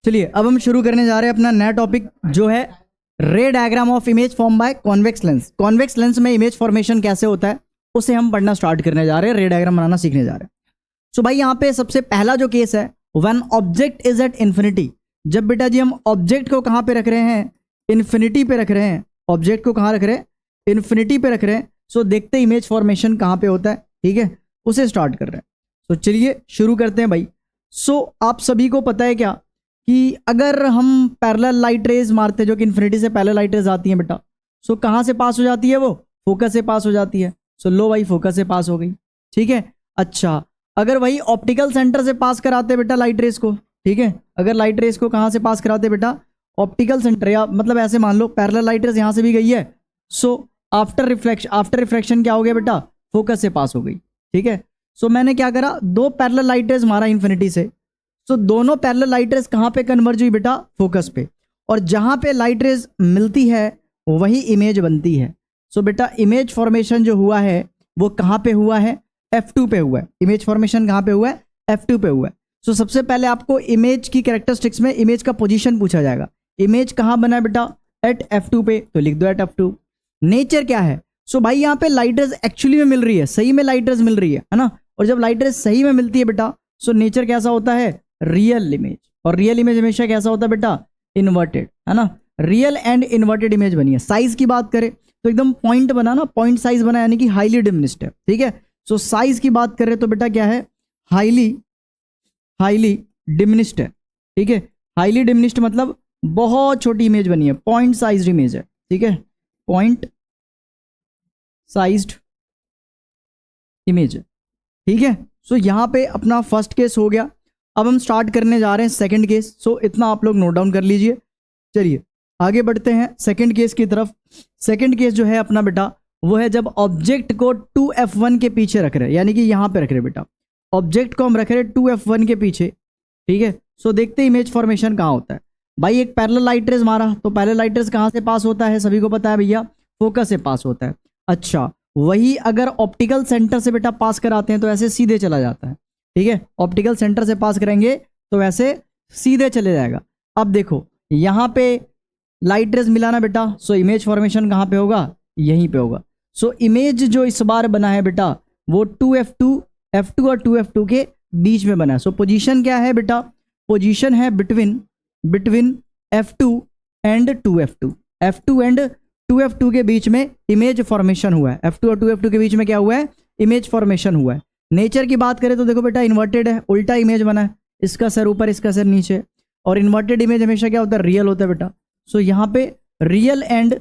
चलिए अब हम शुरू करने जा रहे हैं अपना नया टॉपिक जो है रे diagram of image form by convex lens. Convex lens में इमेज फॉर्मेशन कैसे होता है उसे हम पढ़ना स्टार्ट करने जा रहे हैं, रे डायग्राम बनाना सीखने जा रहे हैं। सो भाई यहाँ पे सबसे पहला जो केस है, when object is at infinity. जब बेटा जी हम ऑब्जेक्ट को कहाँ पे रख रहे हैं, इन्फिनिटी पे रख रहे हैं। ऑब्जेक्ट को कहाँ रख रहे हैं, इन्फिनिटी पे रख रहे हैं। सो देखते इमेज फॉर्मेशन कहाँ पे होता है, ठीक है, उसे स्टार्ट कर रहे हैं। तो चलिए शुरू करते हैं भाई। सो आप सभी को पता है क्या कि अगर हम पैरेलल लाइट रेज मारते हैं, जो कि इन्फिनिटी से पैरेलल लाइट रेज आती हैं बेटा, सो कहाँ से पास हो जाती है, वो फोकस से पास हो जाती है। सो लो भाई फोकस से पास हो गई, ठीक है। अच्छा, अगर वही ऑप्टिकल सेंटर से पास कराते बेटा लाइट रेज को, ठीक है, अगर लाइट रेज को कहाँ से पास कराते बेटा, ऑप्टिकल सेंटर, या मतलब ऐसे मान लो पैरेलल लाइट रेज यहाँ से भी गई है। सो आफ्टर रिफ्लेक्शन क्या हो गया बेटा, फोकस से पास हो गई, ठीक है। सो मैंने क्या करा, दो पैरेलल लाइट रेज मारा इन्फिनिटी से। सो दोनों पैरेलल लाइट रेज कहाँ पे कन्वर्ज हुई बेटा, फोकस पे, और जहाँ पे लाइट रेज मिलती है वही इमेज बनती है। सो बेटा इमेज फॉर्मेशन जो हुआ है वो कहाँ पे हुआ है, F2 पे हुआ है। इमेज फॉर्मेशन कहाँ पे हुआ है, F2 पे हुआ है। सो सबसे पहले आपको इमेज की कैरेक्टरिस्टिक्स में इमेज का पोजीशन पूछा जाएगा। इमेज कहाँ बना है बेटा, एट F2 पे, तो लिख दो एट F2। नेचर क्या है, सो भाई यहाँ पे लाइट रेज एक्चुअली में मिल रही है, सही में लाइट रेज मिल रही है ना। और जब लाइट रेज सही में मिलती है बेटा, सो नेचर कैसा होता है, रियल इमेज। और रियल इमेज हमेशा कैसा होता है बेटा, इन्वर्टेड, है ना। रियल एंड इन्वर्टेड इमेज बनी है। साइज की बात करें तो एकदम पॉइंट बना ना, पॉइंट साइज बना, यानी कि हाईली डिमिनिश्ड है, ठीक है। सो साइज की बात करें तो बेटा क्या है, हाईली डिमिनिश्ड है, ठीक है। हाईली डिमिनिश्ड मतलब बहुत छोटी इमेज बनी है, पॉइंट साइज्ड इमेज है, ठीक है, पॉइंट साइज्ड इमेज है, ठीक है। सो यहाँ पे अपना फर्स्ट केस हो गया। अब हम स्टार्ट करने जा रहे हैं सेकंड केस। सो इतना आप लोग नोट डाउन कर लीजिए। चलिए आगे बढ़ते हैं सेकंड केस की तरफ। सेकंड केस जो है अपना बेटा वो है जब ऑब्जेक्ट को 2F1 के पीछे रख रहे हैं, यानी कि यहाँ पे रख रहे हैं बेटा, ऑब्जेक्ट को हम रख रहे हैं 2F1 के पीछे, ठीक है। सो देखते हैं इमेज फॉर्मेशन कहाँ होता है। भाई एक पैरेलल लाइट रेज मारा, तो पैरेलल लाइट रेज कहाँ से पास होता है, सभी को पता है भैया, फोकस से पास होता है। अच्छा, वही अगर ऑप्टिकल सेंटर से बेटा पास कराते हैं तो ऐसे सीधे चला जाता है, ठीक है। ऑप्टिकल सेंटर से पास करेंगे तो वैसे सीधे चले जाएगा। अब देखो यहाँ पे लाइट रेज मिला ना बेटा, सो इमेज फॉर्मेशन कहाँ पे होगा, यहीं पे होगा। सो इमेज जो इस बार बना है बेटा वो F2 और 2F2 के बीच में बना है। सो पोजीशन क्या है बेटा, पोजीशन है between F2 and 2F2। F2 and 2F2 के बीच में इमेज फॉर्मेशन हुआ है। F2 और 2F2 के बीच में क्या हुआ है, इमेज फॉर्मेशन हुआ है। नेचर की बात करें तो देखो बेटा इन्वर्टेड है, उल्टा इमेज बना है, इसका सर ऊपर इसका सर नीचे। और इन्वर्टेड इमेज हमेशा क्या होता है, रियल होता है बेटा। सो यहाँ पे रियल एंड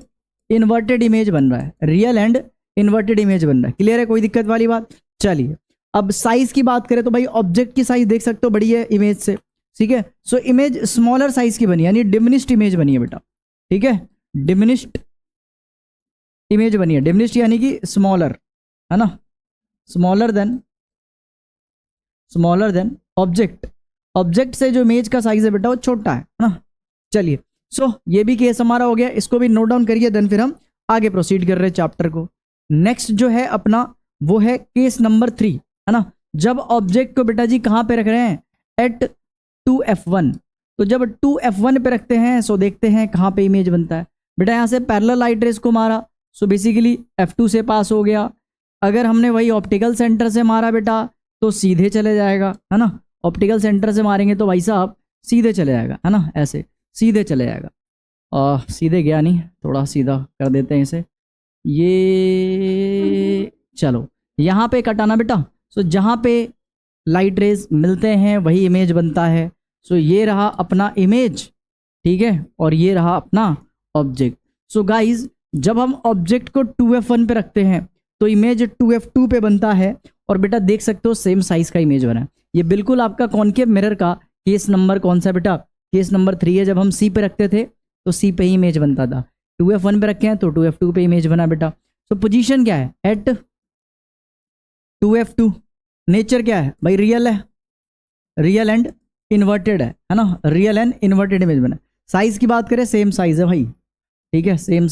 इन्वर्टेड इमेज बन रहा है, रियल एंड इन्वर्टेड इमेज बन रहा है। क्लियर है, कोई दिक्कत वाली बात। चलिए अब साइज की बात करें तो भाई ऑब्जेक्ट की साइज देख सकते हो बड़ी है इमेज से, ठीक है। सो इमेज स्मॉलर साइज की बनी है, यानी डिमिनिश्ड इमेज बनी है बेटा, ठीक है, डिमिनिश्ड इमेज बनी है। डिमिनिश्ड यानी कि स्मॉलर, है ना, स्मॉलर देन ऑब्जेक्ट से जो इमेज का साइज है बेटा वो छोटा है ना। चलिए सो ये भी केस हमारा हो गया, इसको भी नोट डाउन करिए, देन फिर हम आगे प्रोसीड कर रहे हैं चैप्टर को। नेक्स्ट जो है अपना वो है केस नंबर 3, है ना। जब ऑब्जेक्ट को बेटा जी कहाँ पे रख रहे हैं, एट 2F1। तो जब 2F1 पे रखते हैं सो देखते हैं कहाँ पे इमेज बनता है बेटा। यहाँ से पैरेलल लाइट रेज को मारा, सो बेसिकली F2 से पास हो गया। अगर हमने वही ऑप्टिकल सेंटर से मारा बेटा तो सीधे चले जाएगा, है ना। ऑप्टिकल सेंटर से मारेंगे तो भाई साहब सीधे चले जाएगा, है ना, ऐसे सीधे चले जाएगा। सीधे गया नहीं, थोड़ा सीधा कर देते हैं इसे, ये चलो यहाँ पे कटाना बेटा। सो जहाँ पे लाइट रेज मिलते हैं वही इमेज बनता है। सो ये रहा अपना इमेज, ठीक है, और ये रहा अपना ऑब्जेक्ट। सो गाइज जब हम ऑब्जेक्ट को 2F1 पे रखते हैं तो इमेज 2F2 पे बनता है। और बेटा देख सकते हो सेम साइज का इमेज बना है। ये बिल्कुल आपका कॉनकेव मिरर का केस नंबर कौन सा बेटा, केस नंबर 3 है। जब हम C पे रखते थे तो C पे ही इमेज बनता था, 2F1 पे रखे हैं तो 2F2 पे इमेज बना बेटा। सो पोजीशन क्या है, एट 2F2। नेचर क्या है भाई, रियल है, रियल एंड इन्वर्टेड है ना, रियल एंड इन्वर्टेड इमेज बना। साइज की बात करें सेम साइज है भाई, ठीक है, सेम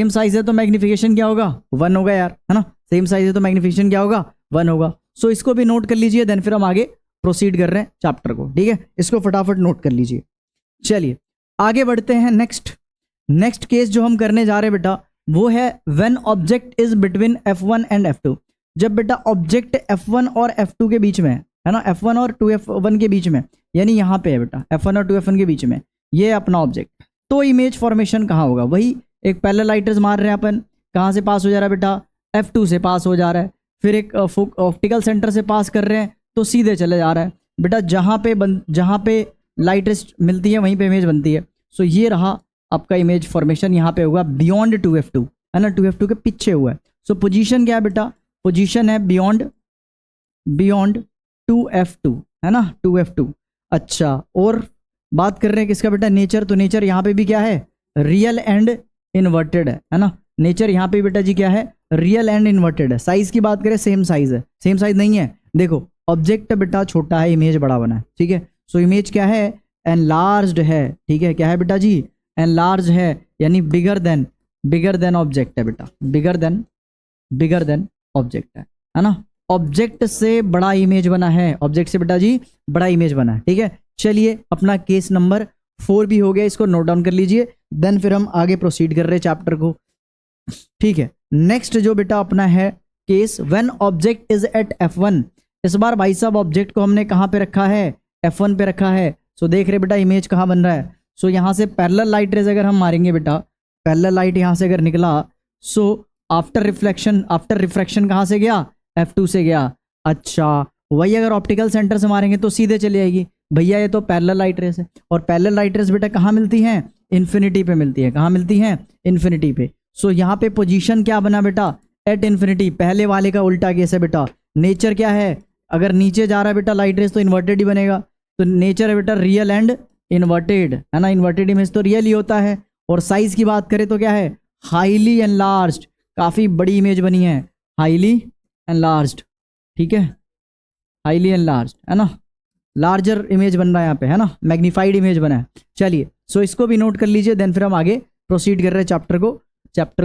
साइज है तो मैग्निफिकेशन क्या होगा, 1 होगा यार, है ना। सेम साइज है तो मैग्निफिकेशन क्या होगा, 1 होगा। सो इसको भी नोट कर लीजिए, देन फिर हम आगे प्रोसीड कर रहे हैं चैप्टर को, ठीक है। इसको फटाफट नोट कर लीजिए। चलिए आगे बढ़ते हैं। नेक्स्ट केस जो हम करने जा रहे हैं बेटा वो है when object is between F1 and F2। जब बेटा ऑब्जेक्ट F1 और F2 के बीच में है ना, F1 और 2F1 के बीच में, यानी यहाँ पे है बेटा F1 और 2F1 के बीच में ये अपना ऑब्जेक्ट, तो इमेज फॉर्मेशन कहाँ होगा? वही एक पैरेलल लाइटर्स मार रहे हैं अपन, कहाँ से पास हो जा रहा है बेटा? F2 से पास हो जा रहा है। फिर एक ऑप्टिकल सेंटर से पास कर रहे हैं तो सीधे चले जा रहा है बेटा, जहाँ पे लाइट मिलती है वहीं पे इमेज बनती है। सो ये रहा आपका इमेज फॉर्मेशन, यहाँ पे होगा बियॉन्ड 2F2 है ना, 2F2 के पीछे हुआ है। सो पोजीशन क्या है बेटा? पोजीशन है बियॉन्ड 2F2 है ना, 2F2। अच्छा, और बात कर रहे हैं किसका बेटा? नेचर। तो नेचर यहाँ पे भी क्या है? रियल एंड इन्वर्टेड है ना। नेचर यहाँ पे बेटा जी क्या है? रियल एंड इन्वर्टेड है। साइज की बात करें सेम साइज है, सेम साइज नहीं है। देखो ऑब्जेक्ट बेटा छोटा है, इमेज बड़ा बना है, ठीक है। सो इमेज क्या है? एनलार्ज्ड है, ठीक है। क्या है बेटा जी? एनलार्ज है, यानी बिगर देन ऑब्जेक्ट है बेटा, बिगर देन ऑब्जेक्ट है ना। ऑब्जेक्ट से बड़ा इमेज बना है, ऑब्जेक्ट से बेटा जी बड़ा इमेज बना है, ठीक है। चलिए अपना केस नंबर 4 भी हो गया, इसको नोट डाउन कर लीजिए, देन फिर हम आगे प्रोसीड कर रहे हैं चैप्टर को, ठीक है। नेक्स्ट जो बेटा अपना है case when object is at F1। इस बार भाई साहब ऑब्जेक्ट को हमने कहाँ पे रखा है? F1 पे रखा है। सो देख रहे बेटा इमेज कहाँ बन रहा है? सो यहाँ से पैरेलल लाइट रेज अगर हम मारेंगे बेटा, पैरेलल लाइट यहाँ से अगर निकला, सो आफ्टर रिफ्रैक्शन कहाँ से गया? F2 से गया। अच्छा, वही अगर ऑप्टिकल सेंटर से मारेंगे तो सीधे चली जाएगी। भैया ये तो पैरेलल लाइट रेस है, और पैरेलल लाइट रेस बेटा कहाँ मिलती हैं? इन्फिनिटी पे मिलती है। कहाँ मिलती हैं? इन्फिनिटी पे। सो यहाँ पे पोजीशन क्या बना बेटा? At infinity. पहले वाले का उल्टा केस है बेटा। नेचर क्या है? अगर नीचे जा रहा है बेटा लाइट रेस तो इन्वर्टेड ही बनेगा। तो नेचर है बेटा रियल एंड इन्वर्टेड है ना, इन्वर्टेड इमेज तो रियल ही होता है। और साइज की बात करें तो क्या है? हाईली एनलार्ज्ड, काफी बड़ी इमेज बनी है, हाईली एनलार्ज्ड, ठीक है। हाईली एनलार्ज्ड है ना, लार्जर इमेज बन रहा है यहाँ पे है ना, मैग्नीफाइड इमेज बना है। चलिए सो इसको भी नोट कर लीजिए, देन फिर हम आगे प्रोसीड कर रहे हैं चैप्टर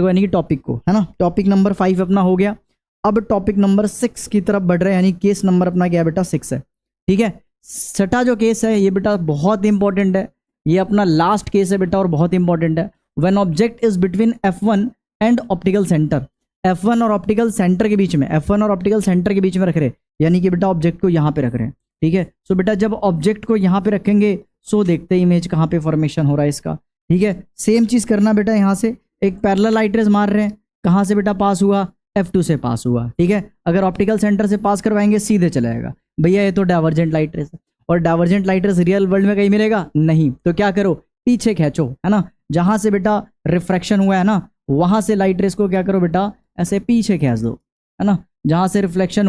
को यानी कि टॉपिक को, है ना। टॉपिक नंबर 5 अपना हो गया। अब टॉपिक नंबर 6 की तरफ बढ़ रहे हैं, यानी केस नंबर अपना क्या है बेटा? 6 है, ठीक है। छठा जो केस है ये बेटा बहुत इंपॉर्टेंट है, ये अपना लास्ट केस है बेटा और बहुत इंपॉर्टेंट है। When object is between F1 and optical centre. F1 और ऑप्टिकल सेंटर के बीच में, F1 और ऑप्टिकल सेंटर के बीच में रख रहे, यानी कि बेटा ऑब्जेक्ट को यहाँ पे रख रहे हैं, ठीक है। सो बेटा जब ऑब्जेक्ट को यहाँ पे रखेंगे, सो देखते हैं इमेज कहाँ पे फॉर्मेशन हो रहा है इसका, ठीक है। सेम चीज करना बेटा, यहाँ से एक पैरेलल लाइट रेज मार रहे हैं, कहाँ से बेटा पास हुआ? F2 से पास हुआ, ठीक है। अगर ऑप्टिकल सेंटर से पास करवाएंगे सीधे चला जाएगा। भैया ये तो डाइवर्जेंट लाइट रेज है, और divergent light rays real world में कहीं मिलेगा नहीं, तो क्या करो? पीछे खींचो, है ना। जहां से बेटा रिफ्रैक्शन हुआ है ना, वहां से लाइट रेज को क्या करो बेटा? ऐसे पीछे खींच दो, है ना। जहां से रिफ्रैक्शन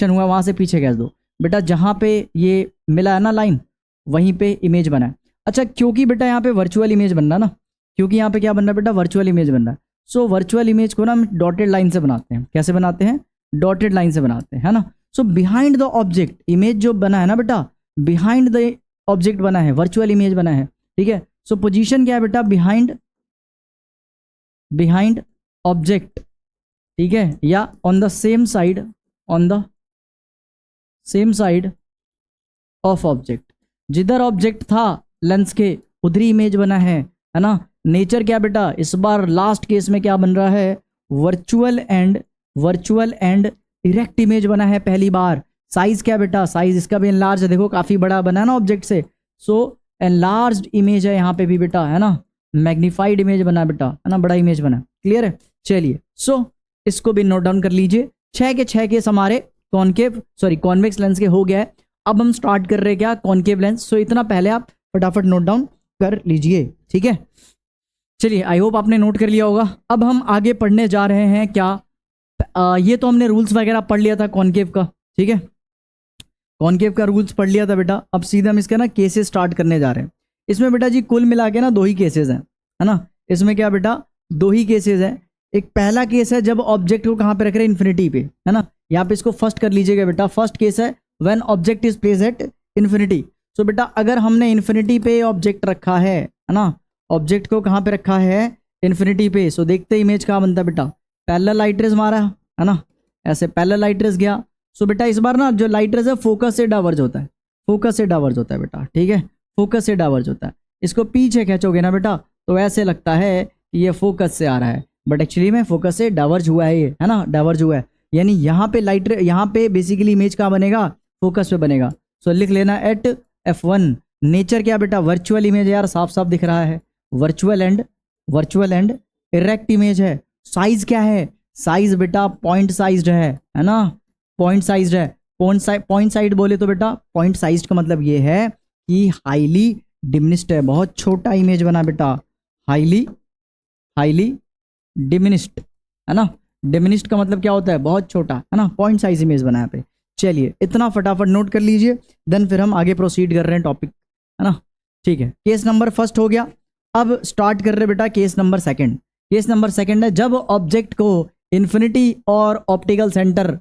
हुआ वहां से पीछे खींच दो बेटा। जहां पे ये मिला है ना लाइन, वहीं पे इमेज बना है। अच्छा, क्योंकि बेटा यहाँ पे वर्चुअल इमेज बन रहा है ना, क्योंकि यहाँ पे क्या बन रहा है बेटा? वर्चुअल इमेज बन रहा है। सो वर्चुअल इमेज को ना हम डॉटेड लाइन से बनाते हैं। कैसे बनाते हैं? डॉटेड लाइन से बनाते हैं, है ना। सो बिहाइंड द ऑब्जेक्ट, इमेज जो बना है ना बेटा, बिहाइंड द ऑब्जेक्ट बना है, वर्चुअल इमेज बना है, ठीक है। सो पोजीशन क्या है बेटा? बिहाइंड ऑब्जेक्ट, ठीक है, या on the same side of object. जिधर ऑब्जेक्ट था लेंस के उधर ही इमेज बना है ना। नेचर क्या बेटा? इस बार लास्ट केस में क्या बन रहा है? वर्चुअल एंड डायरेक्ट इमेज बना है पहली बार। साइज क्या बेटा? साइज इसका भी एनलार्ज है, देखो काफी बड़ा बना है ना ऑब्जेक्ट से। सो एनलार्ज्ड इमेज है यहाँ पे भी बेटा, है ना। मैग्नीफाइड इमेज बना बेटा, है ना, बड़ा इमेज बना। क्लियर है? चलिए सो इसको भी नोट डाउन कर लीजिए। 6 के 6 केस हमारे कॉन्वेक्स लेंस के हो गया है। अब हम स्टार्ट कर रहे हैं क्या? Concave lens. सो इतना पहले आप फटाफट नोट डाउन कर लीजिए, ठीक है। चलिए आई होप आपने नोट कर लिया होगा। अब हम आगे पढ़ने जा रहे हैं क्या? ये तो हमने रूल्स वगैरह पढ़ लिया था कॉन्केव का, ठीक है। कॉन्केव का रूल्स पढ़ लिया था बेटा। अब सीधे हम इसका ना केसेस स्टार्ट करने जा रहे हैं। इसमें बेटा जी कुल मिला के ना 2 ही केसेस हैं, है ना। इसमें क्या बेटा? 2 ही केसेस हैं। एक पहला केस है जब ऑब्जेक्ट को कहाँ पे रख रहे हैं? इन्फिनिटी पे, है ना। यहाँ पे इसको फर्स्ट कर लीजिएगा बेटा। फर्स्ट केस है when object is placed at infinity. So बेटा अगर हमने इन्फिनिटी पे ऑब्जेक्ट रखा है ना, ऑब्जेक्ट को कहाँ पे रखा है? इन्फिनिटी पे। सो देखते इमेज कहाँ बनता है बेटा? पैरेलल लाइट रेज मारा, है ना, ऐसे पैरेलल लाइट रेज गया। सो बेटा इस बार ना जो लाइट रेज है फोकस से डाइवर्ज होता है, बेटा, ठीक है। फोकस से डाइवर्ज होता है। इसको पीछे खींचोगे ना बेटा तो ऐसे लगता है कि ये फोकस से आ रहा है, बट एक्चुअली में फोकस से डाइवर्ज हुआ है, ये है ना, डाइवर्ज हुआ है। यानी यहाँ पे लाइट, यहाँ पे बेसिकली इमेज कहाँ बनेगा, फोकस पे बनेगा। सो लिख लेना एट F1 नेचर क्या बेटा, वर्चुअल इमेज है यार, साफ साफ दिख रहा है, वर्चुअल एंड इरेक्ट इमेज है। साइज क्या है, साइज बेटा पॉइंट साइज्ड है ना, पॉइंट साइज्ड है। पॉइंट साइड बोले तो बेटा पॉइंट साइज्ड का मतलब ये है कि हाईली डिमिनिस्ड है, बहुत छोटा इमेज बना बेटा, हाईली डिमिनिस्ड, है ना। डिमिनिस्ड का मतलब क्या होता है, बहुत छोटा, है ना, पॉइंट साइज इमेज बना यहाँ पे। चलिए इतना फटाफट नोट कर लीजिए, देन फिर हम आगे प्रोसीड कर रहे हैं टॉपिक, है ना। ठीक है, केस नंबर फर्स्ट हो गया। अब स्टार्ट कर रहे बेटा case number second. Case number second है जब ऑब्जेक्ट को इन्फिनिटी और ऑप्टिकल सेंटर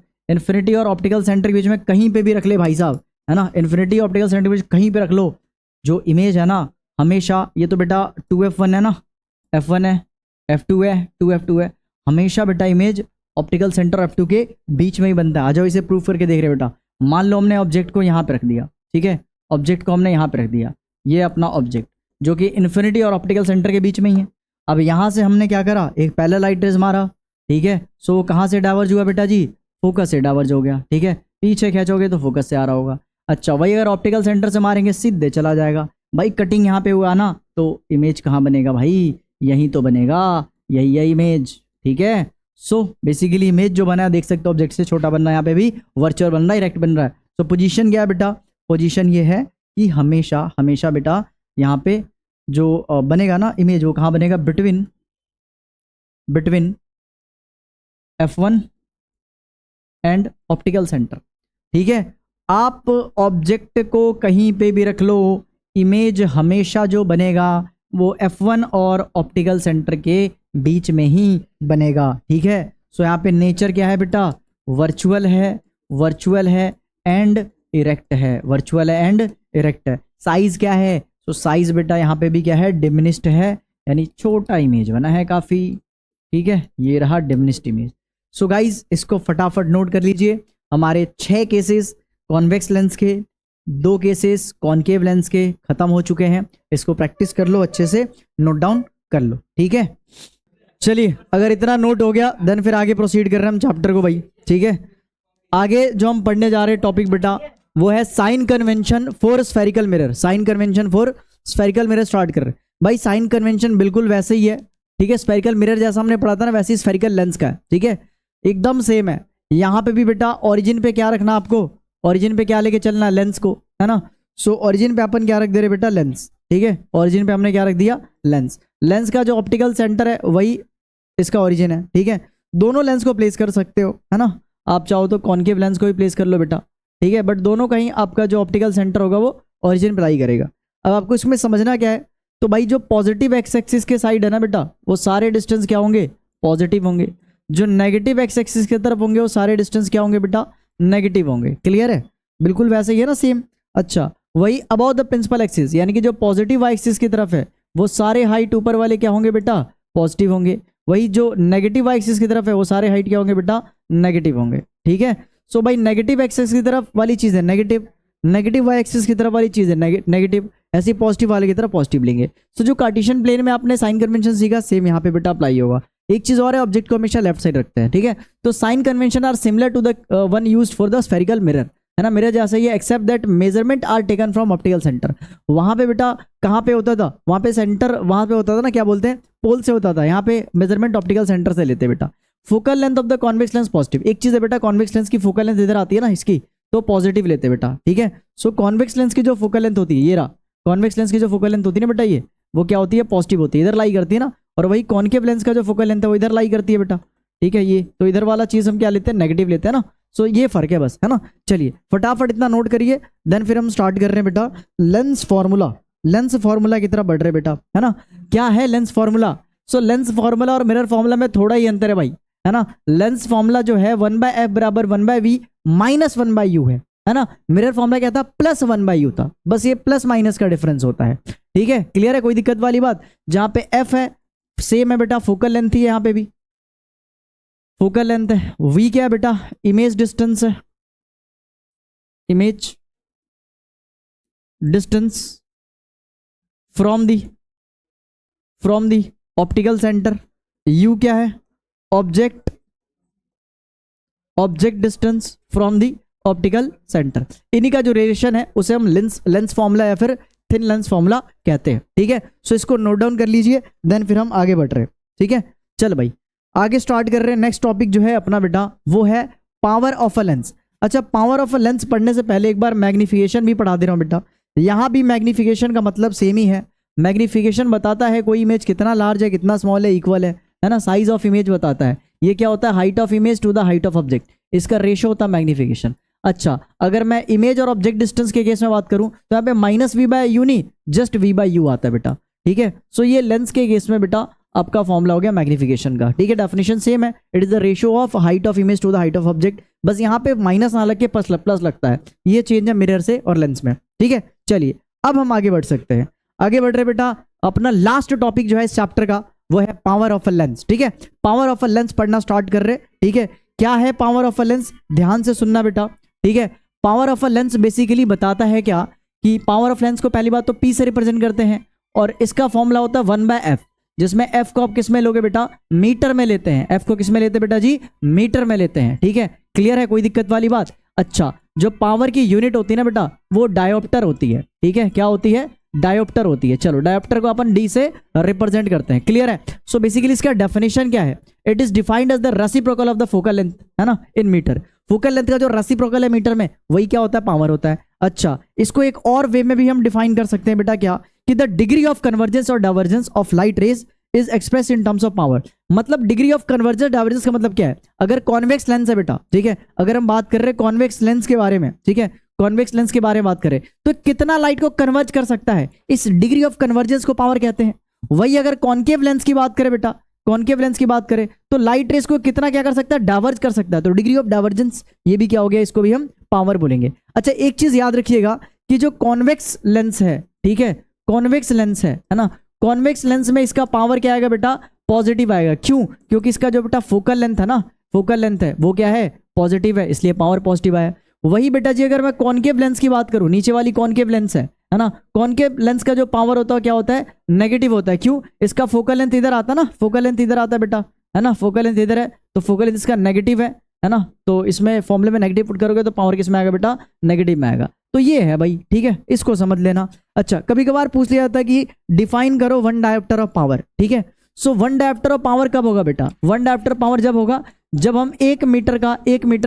के बीच में कहीं पे भी रख ले भाई साहब, है ना, इन्फिनिटी ऑप्टिकल सेंटर के बीच कहीं पे रख लो, जो इमेज है ना हमेशा, ये तो बेटा 2F1 है ना, F1 है, F2 है, 2F2 है, हमेशा बेटा इमेज ऑप्टिकल सेंटर F2 के बीच में ही बनता है। आ जाओ इसे प्रूफ करके देख रहे बेटा। मान लो हमने ऑब्जेक्ट को यहाँ पे रख दिया, ठीक है, ऑब्जेक्ट को हमने यहाँ पे रख दिया, ये अपना ऑब्जेक्ट जो कि इन्फिनिटी और ऑप्टिकल सेंटर के बीच में ही है। अब यहाँ से हमने क्या करा, एक पैरेलल लाइट रेज मारा, ठीक है। सो कहाँ से डाइवर्ज हुआ बेटा जी, फोकस से डाइवर्ज हो गया, ठीक है। पीछे खींचोगे तो फोकस से आ रहा होगा। अच्छा वही अगर ऑप्टिकल सेंटर से मारेंगे सीधे चला जाएगा भाई, कटिंग यहाँ पे हुआ ना तो इमेज कहाँ बनेगा भाई, यहीं तो बनेगा, यही है इमेज, ठीक है। सो बेसिकली इमेज जो बना है देख सकते हो, ऑब्जेक्ट से छोटा बन रहा है, यहाँ पे भी वर्चुअल बन रहा है, इरेक्ट बन रहा है। सो पोजीशन क्या है बेटा, पोजीशन ये है कि हमेशा बेटा यहाँ पे जो बनेगा ना इमेज, वो कहाँ बनेगा, between F1 and optical centre, ठीक है। आप ऑब्जेक्ट को कहीं पे भी रख लो, इमेज हमेशा जो बनेगा वो F1 और ऑप्टिकल सेंटर के बीच में ही बनेगा, ठीक है। सो यहाँ पे नेचर क्या है बेटा, वर्चुअल है एंड इरेक्ट है, वर्चुअल है एंड इरेक्ट है। साइज क्या है, तो साइज बेटा यहाँ पे भी क्या है, डिमिनिस्ड है, यानी छोटा इमेज बना है काफी, ठीक है। ये रहा डिमिनिस्ड इमेज। सो गाइज इसको फटाफट नोट कर लीजिए, हमारे 6 केसेस कॉन्वेक्स लेंस के, 2 केसेस कॉनकेव लेंस के खत्म हो चुके हैं। इसको प्रैक्टिस कर लो अच्छे से, नोट डाउन कर लो, ठीक है। चलिए अगर इतना नोट हो गया देन फिर आगे प्रोसीड कर रहे हैं हम चैप्टर को भाई, ठीक है। आगे जो हम पढ़ने जा रहे हैं टॉपिक बेटा वो है sign convention for spherical mirror. Sign convention for spherical mirror start कर रहे हैं भाई। साइन कन्वेंशन बिल्कुल वैसे ही है, ठीक है, स्फेरिकल मिरर जैसा हमने पढ़ा था ना वैसे ही स्फेरिकल लेंस का है, ठीक है, एकदम सेम है। यहाँ पे भी बेटा ओरिजिन पे क्या रखना, आपको ओरिजिन पे क्या लेके चलना, लेंस को, है ना। सो ओरिजिन पे अपन क्या रख दे रहे बेटा, लेंस, ठीक है। ओरिजिन पे हमने क्या रख दिया, लेंस। लेंस का जो ऑप्टिकल सेंटर है वही इसका ओरिजिन है, ठीक है। दोनों लेंस को प्लेस कर सकते हो, है ना, आप चाहो तो कॉनकेव लेंस को भी प्लेस कर लो बेटा, ठीक है, बट दोनों का ही आपका जो ऑप्टिकल सेंटर होगा वो ओरिजिन पे लाई करेगा। अब आपको इसमें समझना क्या है, तो भाई जो पॉजिटिव एक्स एक्सिस के साइड है ना बेटा वो सारे डिस्टेंस क्या होंगे, पॉजिटिव होंगे। जो नेगेटिव एक्स एक्सिस की तरफ होंगे वो सारे डिस्टेंस क्या होंगे बेटा, नेगेटिव होंगे। क्लियर है, बिल्कुल वैसे ही है ना, सेम। अच्छा वही अबाउट द प्रिंसिपल एक्सिस, यानी कि जो पॉजिटिव वाई एक्सिस की तरफ है वो सारे हाइट ऊपर वाले क्या होंगे बेटा, पॉजिटिव होंगे। वही जो नेगेटिव वाई एक्सिस की तरफ है वो सारे हाइट क्या होंगे बेटा, नेगेटिव होंगे, ठीक है। सो भाई नेगेटिव एक्सिस की तरफ वाली चीज है नेगेटिव, नेगेटिव वाई एक्सिस की तरफ वाली चीज है नेगेटिव, ऐसी पॉजिटिव वाले की तरफ पॉजिटिव लेंगे। सो जो कार्टेशियन प्लेन में आपने साइन कन्वेंशन सीखा सेम यहाँ पे बेटा अप्लाई होगा। एक चीज और है, ऑब्जेक्ट को हमेशा लेफ्ट साइड रखते हैं, ठीक है। तो sign convention are similar to the one used for the spherical mirror, है ना, मिरर जैसा ही है, except that measurement are taken from optical centre. वहां पे बेटा कहाँ पे होता था, वहां पे सेंटर, वहां पे होता था ना, क्या बोलते हैं, पोल से होता था। यहाँ पे मेजरमेंट ऑप्टिकल सेंटर से लेते बेटा। Focal length of the convex lens positive, एक चीज है बेटा, कॉन्वेक्स लेंस की फोकल लेंथ इधर आती है ना इसकी, तो पॉजिटिव लेते बेटा, ठीक है। सो कॉन्वेक्स लेंस की जो फोकल लेंथ होती है, ये रहा कॉन्वेक्स लेंस की जो फोकल लेंथ होती है ना बेटा, ये वो क्या होती है, पॉजिटिव होती है, इधर लाई करती है ना। और वही कॉनकेव लेंस का जो फोकल लेंथ है वो इधर लाई करती है बेटा, ठीक है। ये तो इधर वाला चीज हम क्या लेते हैं, नेगेटिव लेते हैं ना। सो ये फर्क है बस, है ना। चलिए फटाफट इतना नोट करिए, देन फिर हम स्टार्ट कर रहे हैं बेटा लेंस फॉर्मूला। लेंस फॉर्मूला की तरफ बढ़ रहे बेटा, है ना। क्या है लेंस फॉर्मूला, सो लेंस फॉर्मूला और मिरर फॉर्मूला में थोड़ा ही अंतर है भाई, है ना। लेंस फॉर्मूला जो है 1/f बराबर 1/v माइनस 1/u है ना। मिरर फॉर्मूला क्या था, +1/u था, बस ये प्लस माइनस का डिफरेंस होता है, ठीक है। क्लियर है, कोई दिक्कत वाली बात। जहां पे f है सेम है बेटा, फोकल लेंथ ही है, यहाँ पे भी फोकल लेंथ है। v क्या है बेटा, इमेज डिस्टेंस है, image distance, from the optical centre, you क्या है, object distance from the optical centre. इन्हीं का जो रिलेशन है उसे हम लेंस फॉर्मूला या फिर थिन लेंस फॉर्मूला कहते हैं, ठीक है। सो इसको नोट डाउन कर लीजिए, देन फिर हम आगे बढ़ रहे हैं, ठीक है। चल भाई आगे स्टार्ट कर रहे हैं। नेक्स्ट टॉपिक जो है अपना बेटा वो है पावर ऑफ अ लेंस। अच्छा, पावर ऑफ अ लेंस पढ़ने से पहले एक बार मैग्निफिकेशन भी पढ़ा दे रहा हूँ बेटा। यहाँ भी मैग्निफिकेशन का मतलब सेम ही है। मैग्निफिकेशन बताता है कोई इमेज कितना लार्ज है, कितना स्मॉल है, इक्वल है ना। साइज ऑफ इमेज बताता है। ये क्या होता है, height of image to the height of object, इसका रेशो होता है मैग्निफिकेशन। अच्छा, अगर मैं इमेज और ऑब्जेक्ट डिस्टेंस के केस में बात करूं तो यहाँ पे -v/u नहीं, जस्ट v/u आता है बेटा, ठीक है। सो ये लेंस के केस में बेटा आपका फॉर्मूला हो गया मैग्निफिकेशन का, ठीक है। डेफिनेशन सेम है, it is the ratio of height of image to the height of object, बस यहाँ पे माइनस ना लग के प्लस लगता है। ये चेंज है मिरर से और लेंस में, ठीक है। चलिए अब हम आगे बढ़ सकते हैं। आगे बढ़ रहे बेटा, अपना लास्ट टॉपिक जो है इस चैप्टर का वो है पावर ऑफ अ लेंस, ठीक है। पावर ऑफ अ लेंस पढ़ना स्टार्ट कर रहे, ठीक है। क्या है पावर ऑफ अ लेंस, ध्यान से सुनना बेटा, ठीक है। Power of a lens basically बताता है क्या कि पावर ऑफ लेंस को पहली बात तो P से रिप्रेजेंट करते हैं और इसका फॉर्मूला होता है 1/f, जिसमें f को आप किस में लोगे बेटा, मीटर में लेते हैं। f को किस में लेते हैं बेटा जी, मीटर में लेते हैं, ठीक है। क्लियर है, कोई दिक्कत वाली बात। अच्छा, जो पावर की यूनिट होती है ना बेटा वो डायोप्टर होती है, ठीक है। क्या होती है, डायोप्टर होती है। चलो डायोप्टर को अपन d से रिप्रेजेंट करते हैं, क्लियर है। सो बेसिकली इसका डेफिनेशन क्या है, it is defined as the reciprocal of the focal length, है ना, इन मीटर। फोकल लेंथ का जो रेसिप्रोकल है मीटर में, वही क्या होता है, पावर होता है। अच्छा, इसको एक और वे में भी हम डिफाइन कर सकते हैं बेटा, क्या कि द डिग्री ऑफ कन्वर्जेंस और divergence of light rays is express in terms of power. मतलब डिग्री ऑफ कन्वर्जेंस डाइवर्जेंस का मतलब क्या है, अगर कॉन्वेक्स लेंस है बेटा, ठीक है, अगर हम बात कर रहे हैं कॉन्वेक्स लेंस के बारे में, ठीक है, कॉन्वेक्स लेंस के बारे में बात करें तो कितना लाइट को कन्वर्ज कर सकता है, इस डिग्री ऑफ कन्वर्जेंस को पावर कहते हैं। वही अगर कॉन्केव लेंस की बात करें बेटा, कॉन्केव लेंस की बात करें तो लाइट रेस को कितना क्या कर सकता है, डाइवर्ज कर सकता है। तो डिग्री ऑफ डाइवर्जेंस ये भी क्या हो गया, इसको भी हम पावर बोलेंगे। अच्छा, एक चीज याद रखिएगा कि जो कॉन्वेक्स लेंस है, ठीक है, कॉन्वेक्स लेंस है ना, कॉन्वेक्स लेंस में इसका पावर क्या आएगा बेटा, पॉजिटिव आएगा। क्यों, क्योंकि इसका जो बेटा फोकल लेंथ है ना, फोकल लेंथ है वो क्या है, पॉजिटिव है, इसलिए पावर पॉजिटिव आया। वही बेटा जी अगर मैं कॉन्केव लेंस की बात करूं, नीचे वाली कॉन्केव लेंस है ना, कॉन्केव लेंस का जो पावर होता है क्या होता है, नेगेटिव होता है। क्यों, इसका फोकल लेंथ इधर आता है ना, फोकल लेंथ इधर आता है बेटा, है ना, फोकल लेंथ इधर है तो फोकल लेंथ इसका नेगेटिव है ना। तो इसमें फॉर्मूले में नेगेटिव पुट करोगे तो पावर किस में आएगा बेटा, नेगेटिव में आएगा। तो ये है भाई, ठीक है, इसको समझ लेना। अच्छा, कभी कभार पूछ लिया जाता है कि डिफाइन करो वन डायोप्टर ऑफ पावर, ठीक है। So one dioptre of power कब होगा बेटा, वन डायोप्टर पावर जब होगा जब हम 1 मीटर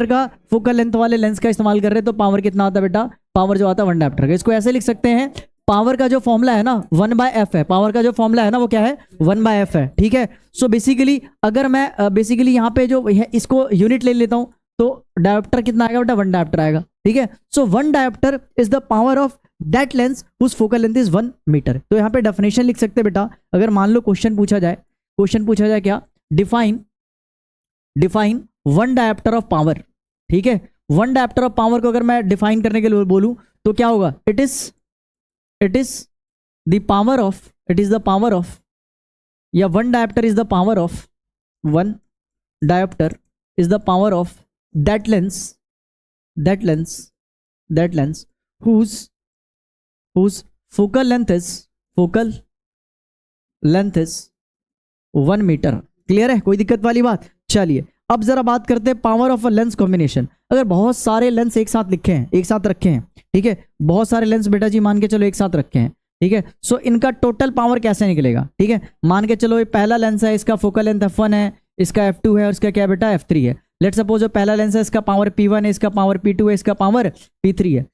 का फोकल लेंथ वाले लेंस का इस्तेमाल कर रहे हैं। तो पावर कितना आता है बेटा, पावर जो आता है 1 डायोप्टर का। इसको ऐसे लिख सकते हैं, पावर का जो फॉर्मूला है ना 1/f है, पावर का जो फॉर्मूला है ना वो क्या है, 1/f है, ठीक है। सो बेसिकली अगर मैं बेसिकली यहाँ पे जो है इसको यूनिट ले लेता हूँ तो डायोप्टर कितना आएगा बेटा, 1 डायोप्टर आएगा, ठीक है। So 1 dioptre is the power of that lens whose focal length is 1 metre. तो यहाँ पे डेफिनेशन लिख सकते हैं बेटा, अगर मान लो क्वेश्चन पूछा जाए क्या, डिफाइन 1 डायोप्टर ऑफ पावर, ठीक है। 1 डायोप्टर ऑफ पावर को अगर मैं डिफाइन करने के लिए बोलूं तो क्या होगा, it is the power of या 1 dioptre is the power of 1 dioptre is the power of that lens whose focal length is 1 metre. Clear है, कोई दिक्कत वाली बात। चलिए अब जरा बात करते हैं power of a lens combination. अगर बहुत सारे लेंस एक साथ रखे हैं, ठीक है, बहुत सारे लेंस बेटा जी मान के चलो एक साथ रखे हैं, ठीक है। सो इनका टोटल पावर कैसे निकलेगा, ठीक है। मान के चलो ये पहला लेंस है, इसका फोकल लेंथ f1 है, इसका f2 है और इसका क्या बेटा f3 है। लेट्स सपोज जो पहला लेंस है इसका पावर p1 है, इसका पावर p2 है, इसका पावर p3 है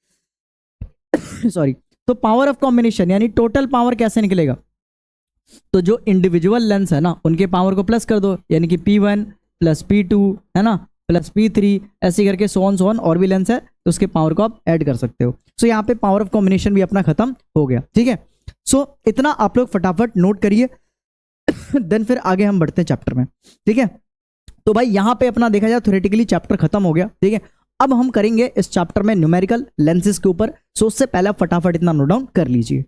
सॉरी। तो पावर ऑफ कॉम्बिनेशन यानी टोटल पावर कैसे निकलेगा, तो जो इंडिविजुअल लेंस है ना उनके पावर को प्लस कर दो, यानी कि p1 प्लस p2 है ना प्लस p3, ऐसे करके सो ऑन और भी लेंस है तो उसके पावर को आप ऐड कर सकते हो। सो यहाँ पे पावर ऑफ कॉम्बिनेशन भी अपना खत्म हो गया, ठीक है। सो इतना आप लोग फटाफट नोट करिए देन फिर आगे हम बढ़ते हैं चैप्टर में, ठीक है। तो भाई यहाँ पे अपना देखा जाए थ्योरेटिकली चैप्टर खत्म हो गया, ठीक है। अब हम करेंगे इस चैप्टर में न्यूमेरिकल लेंसेज के ऊपर। सो उससे पहले फटाफट इतना नोट डाउन कर लीजिए।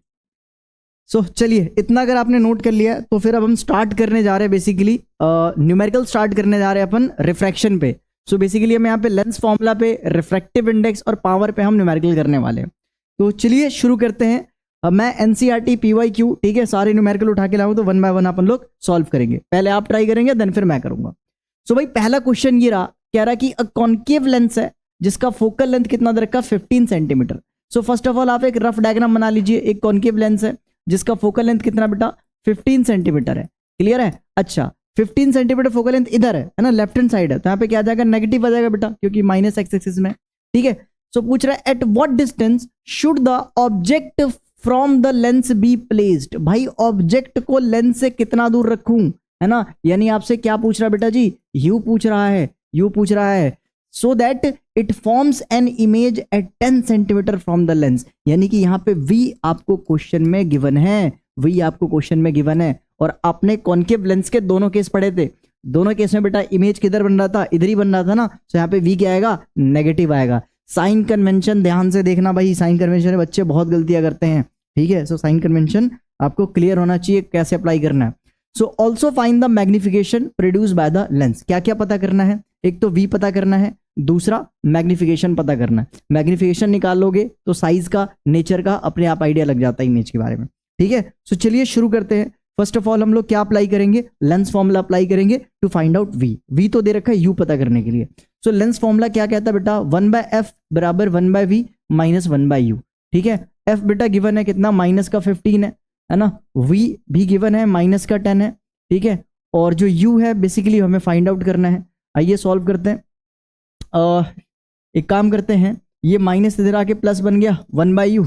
सो चलिए इतना अगर आपने नोट कर लिया तो फिर अब हम स्टार्ट करने जा रहे हैं बेसिकली न्यूमेरिकल स्टार्ट करने जा रहे हैं अपन रिफ्रैक्शन पे। सो बेसिकली हम यहाँ पे लेंस फॉर्मूला पे, रिफ्रैक्टिव इंडेक्स और पावर पे हम न्यूमेरिकल करने वाले हैं। तो चलिए शुरू करते हैं। अब मैं एनसीईआरटी पीवाईक्यू, ठीक है, सारे न्यूमेरिकल उठा के लाऊं तो 1 बाय 1 अपन लोग सॉल्व करेंगे। पहले आप ट्राई करेंगे देन फिर मैं करूंगा। सो भाई पहला क्वेश्चन ये रहा, कह रहा कि कॉन्केव लेंस है जिसका फोकल लेंथ कितना दे रखा, 15 centimetre. So first of all आप एक रफ डायग्राम बना लीजिए। एक कॉन्केव लेंस है जिसका फोकल लेंथ कितना बेटा, 15 सेंटीमीटर है। क्लियर है? अच्छा 15 सेंटीमीटर फोकल लेंथ इधर है ना, लेफ्ट हैंड साइड है, तो यहाँ पे क्या आ जाएगा, नेगेटिव आ जाएगा बेटा, क्योंकि माइनस एक्स एक्सिस में। ठीक है, सो पूछ रहा है at what distance should the object from the lens be placed. भाई ऑब्जेक्ट को लेंस से कितना दूर रखूं, है ना, यानी आपसे क्या पूछ रहा है बेटा जी, यू पूछ रहा है, यू पूछ रहा है, so that it forms an image at 10 centimetre from the lens. यानी कि यहाँ पे वी आपको क्वेश्चन में गिवन है, वी आपको क्वेश्चन में गिवन है। और आपने कॉन्केव लेंस के दोनों केस पढ़े थे, दोनों केस में बेटा इमेज किधर बन रहा था, इधर ही बन रहा था ना, तो यहाँ पे वी क्या आएगा, नेगेटिव आएगा। साइन कन्वेंशन ध्यान से देखना भाई, साइन कन्वेंशन में बच्चे बहुत गलतियां करते हैं। ठीक है, सो साइन कन्वेंशन आपको क्लियर होना चाहिए कैसे अप्लाई करना है। So also find the magnification produce by the lens. क्या क्या पता करना है, एक तो वी पता करना है, दूसरा मैग्निफिकेशन पता करना है। मैग्निफिकेशन निकाल लोगे तो साइज का, नेचर का अपने आप आइडिया लग जाता है इमेज के बारे में। ठीक है, सो चलिए शुरू करते हैं। फर्स्ट ऑफ ऑल हम लोग क्या अप्लाई करेंगे, लेंस फॉर्मूला अप्लाई करेंगे to find out v. V तो दे रखा है यू पता करने के लिए। सो लेंस फॉर्मूला क्या कहता है बेटा, 1 बाय एफ बराबर 1 by v minus 1 by u. ठीक है, एफ बेटा गिवन है कितना, माइनस का 15 है ना, वी भी गिवन है माइनस का 10 है। ठीक है, और जो यू है बेसिकली हमें फाइंड आउट करना है। आइए सॉल्व करते हैं। एक काम करते हैं, ये माइनस इधर आके प्लस बन गया 1 बाय यू,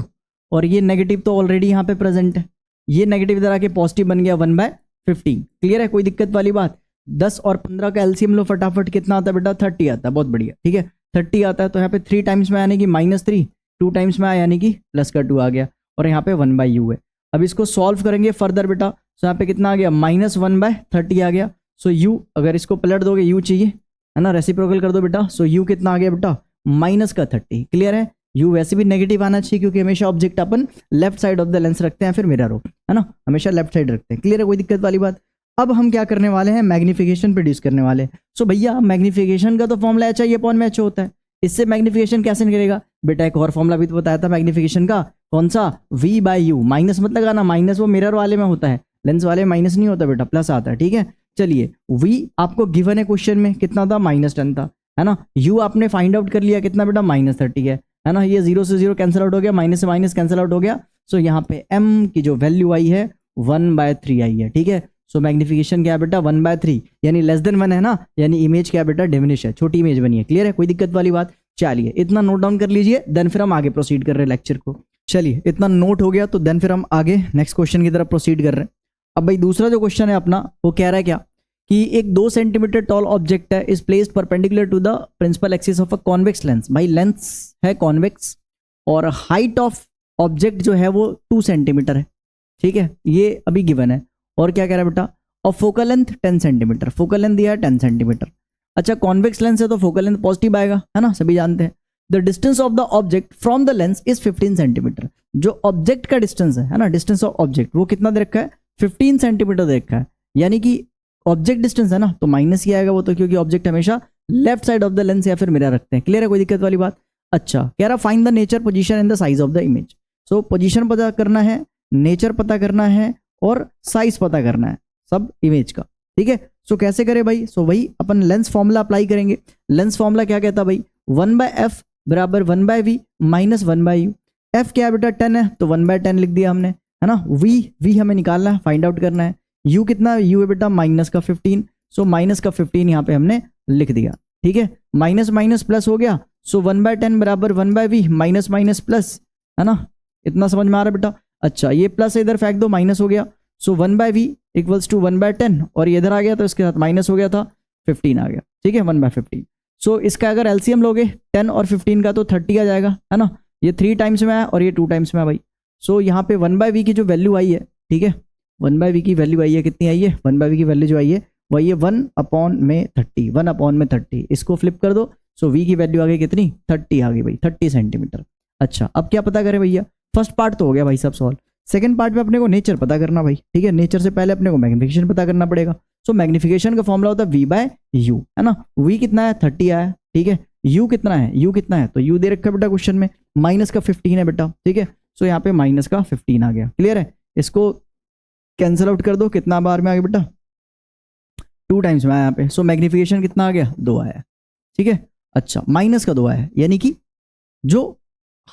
और ये नेगेटिव तो ऑलरेडी यहाँ पे प्रेजेंट है, ये नेगेटिव इधर आके पॉजिटिव बन गया 1 बाय 15। क्लियर है, कोई दिक्कत वाली बात। 10 और 15 का एलसीएम लो फटाफट, कितना आता है बेटा, 30 आता है, बहुत बढ़िया। ठीक है, 30 आता है, तो यहाँ पे 3 टाइम्स में यानी कि -3, 2 टाइम्स में आया यानी कि प्लस का 2 आ गया, और यहाँ पे 1 बाय यू है। अब इसको सॉल्व करेंगे फर्दर बेटा, सो यहाँ पे कितना आ गया, -1 बाय 30 आ गया। सो यू अगर इसको पलट दोगे, यू चाहिए है ना, रेसिप्रोकल कर दो बेटा, सो यू कितना आ गया बेटा, माइनस का 30। क्लियर है, यू वैसे भी नेगेटिव आना चाहिए क्योंकि हमेशा object upon left side of the lens रखते हैं, फिर मिरर हो, है ना, हमेशा लेफ्ट साइड रखते हैं। क्लियर है, कोई दिक्कत वाली बात। अब हम क्या करने वाले हैं, मैग्निफिकेशन प्रोड्यूस करने वाले हैं। सो भैया मैग्निफिकेशन का तो फॉर्मूला एच आई अपॉन में एच होता है, इससे मैग्निफिकेशन कैसे निकलेगा बेटा, एक और फॉर्मूला भी तो बताया था मैग्निफिकेशन का, कौन सा, वी बाय यू। माइनस मत लगाना, माइनस वो मिरर वाले में होता है, लेंस वाले माइनस नहीं होता बेटा, प्लस आता है। ठीक है, चलिए वी आपको गिवन है क्वेश्चन में, कितना था, -10 था, है ना। यू आपने फाइंड आउट कर लिया कितना बेटा, -30 है ना, ये 0 से 0 कैंसिल आउट हो गया, माइनस से माइनस कैंसिल आउट हो गया। सो यहाँ पे m की जो वैल्यू आई है 1/3 आई है। ठीक है, सो मैग्निफिकेशन क्या है बेटा, 1/3, यानी लेस देन 1 है ना, यानी इमेज क्या बेटा, डिमिनिश है, छोटी इमेज बनी है। क्लियर है, कोई दिक्कत वाली बात। चलिए इतना नोट डाउन कर लीजिए, देन फिर हम आगे प्रोसीड कर रहे हैं लेक्चर को। चलिए इतना नोट हो गया तो देन फिर हम आगे नेक्स्ट क्वेश्चन की तरफ प्रोसीड कर रहे हैं। अब भाई दूसरा जो क्वेश्चन है अपना, वो कह रहा है क्या कि एक 2 सेंटीमीटर टॉल ऑब्जेक्ट है, is placed perpendicular to the principal axis of a convex lens. भाई लेंस है कॉन्वेक्स और हाइट ऑफ ऑब्जेक्ट जो है वो 2 सेंटीमीटर है। ठीक है, ये अभी गिवन है, और क्या कह रहा है बेटा, और focal length 10 centimetre, focal length दिया है 10 सेंटीमीटर। अच्छा कॉन्वेक्स लेंस है तो फोकल लेंथ पॉजिटिव आएगा, है ना, सभी जानते हैं। The distance of the object from the lens is 15 centimetre. जो ऑब्जेक्ट का डिस्टेंस है ना, डिस्टेंस ऑफ ऑब्जेक्ट वो कितना दे रखा है, 15 सेंटीमीटर दे रखा है। यानी कि ऑब्जेक्ट डिस्टेंस है ना, तो माइनस ही आएगा वो तो, क्योंकि ऑब्जेक्ट हमेशा left side of the lens या फिर मिरर रखते हैं। क्लियर है, कोई दिक्कत वाली बात। अच्छा कह रहा find the nature, position and the size of the image. So position पता करना है, नेचर पता करना है, और साइज पता करना है सब इमेज का। ठीक है, सो कैसे करें भाई, सो वही अपन लेंस फॉर्मूला अप्लाई करेंगे। लेंस फॉर्मूला क्या कहता है भाई, 1/f बराबर 1/v माइनस 1/u। f क्या है बेटा, 10 है, तो 1/10 लिख दिया हमने, है ना। v हमें निकालना है, फाइंड आउट करना है। u कितना है, u है बेटा माइनस का 15, सो माइनस का 15 यहाँ पे हमने लिख दिया। ठीक है, माइनस माइनस प्लस हो गया, सो 1/10 बराबर 1/v माइनस माइनस प्लस, है ना, इतना समझ में आ रहा है बेटा। अच्छा ये प्लस इधर फेंक दो, माइनस हो गया, सो 1/v इक्वल्स टू 1/10, और ये इधर आ गया तो इसके साथ माइनस हो गया था, 15 आ गया। ठीक है, 1/15। सो इसका अगर एलसीएम लोगे 10 और 15 का तो 30 आ जाएगा, है ना। ये 3 टाइम्स में है और ये 2 टाइम्स में है भाई। सो यहाँ पे 1/v की जो वैल्यू आई है, ठीक है, 1/v की वैल्यू आई है, कितनी आई है, 1/v की वैल्यू जो आई है वो ये 1/30, 1/30। इसको फ्लिप कर दो, सो v की वैल्यू आ गई कितनी, 30 आ गई भाई, 30 सेंटीमीटर। अच्छा अब क्या पता करें भैया, फर्स्ट पार्ट तो हो गया भाई सब सॉल्व। सेकंड पार्ट में अपने को नेचर पता करना भाई। ठीक है, नेचर से पहले अपने को मैग्निफिकेशन पता करना पड़ेगा। सो मैग्निफिकेशन का फॉर्मूला होता है v/u, है ना। v कितना है, 30 आया। ठीक है, u कितना है, u कितना है, तो u दे रखा है बेटा क्वेश्चन में, माइनस का 15 है बेटा। ठीक है, सो यहाँ पे माइनस का 15 आ गया। क्लियर है? इसको कैंसिल आउट कर दो, कितना बार में आ गया बेटा? 2 टाइम्स में आया यहाँ पे। सो मैग्निफिकेशन कितना आ गया? 2 आया। ठीक है, अच्छा माइनस का 2 आया, यानी कि जो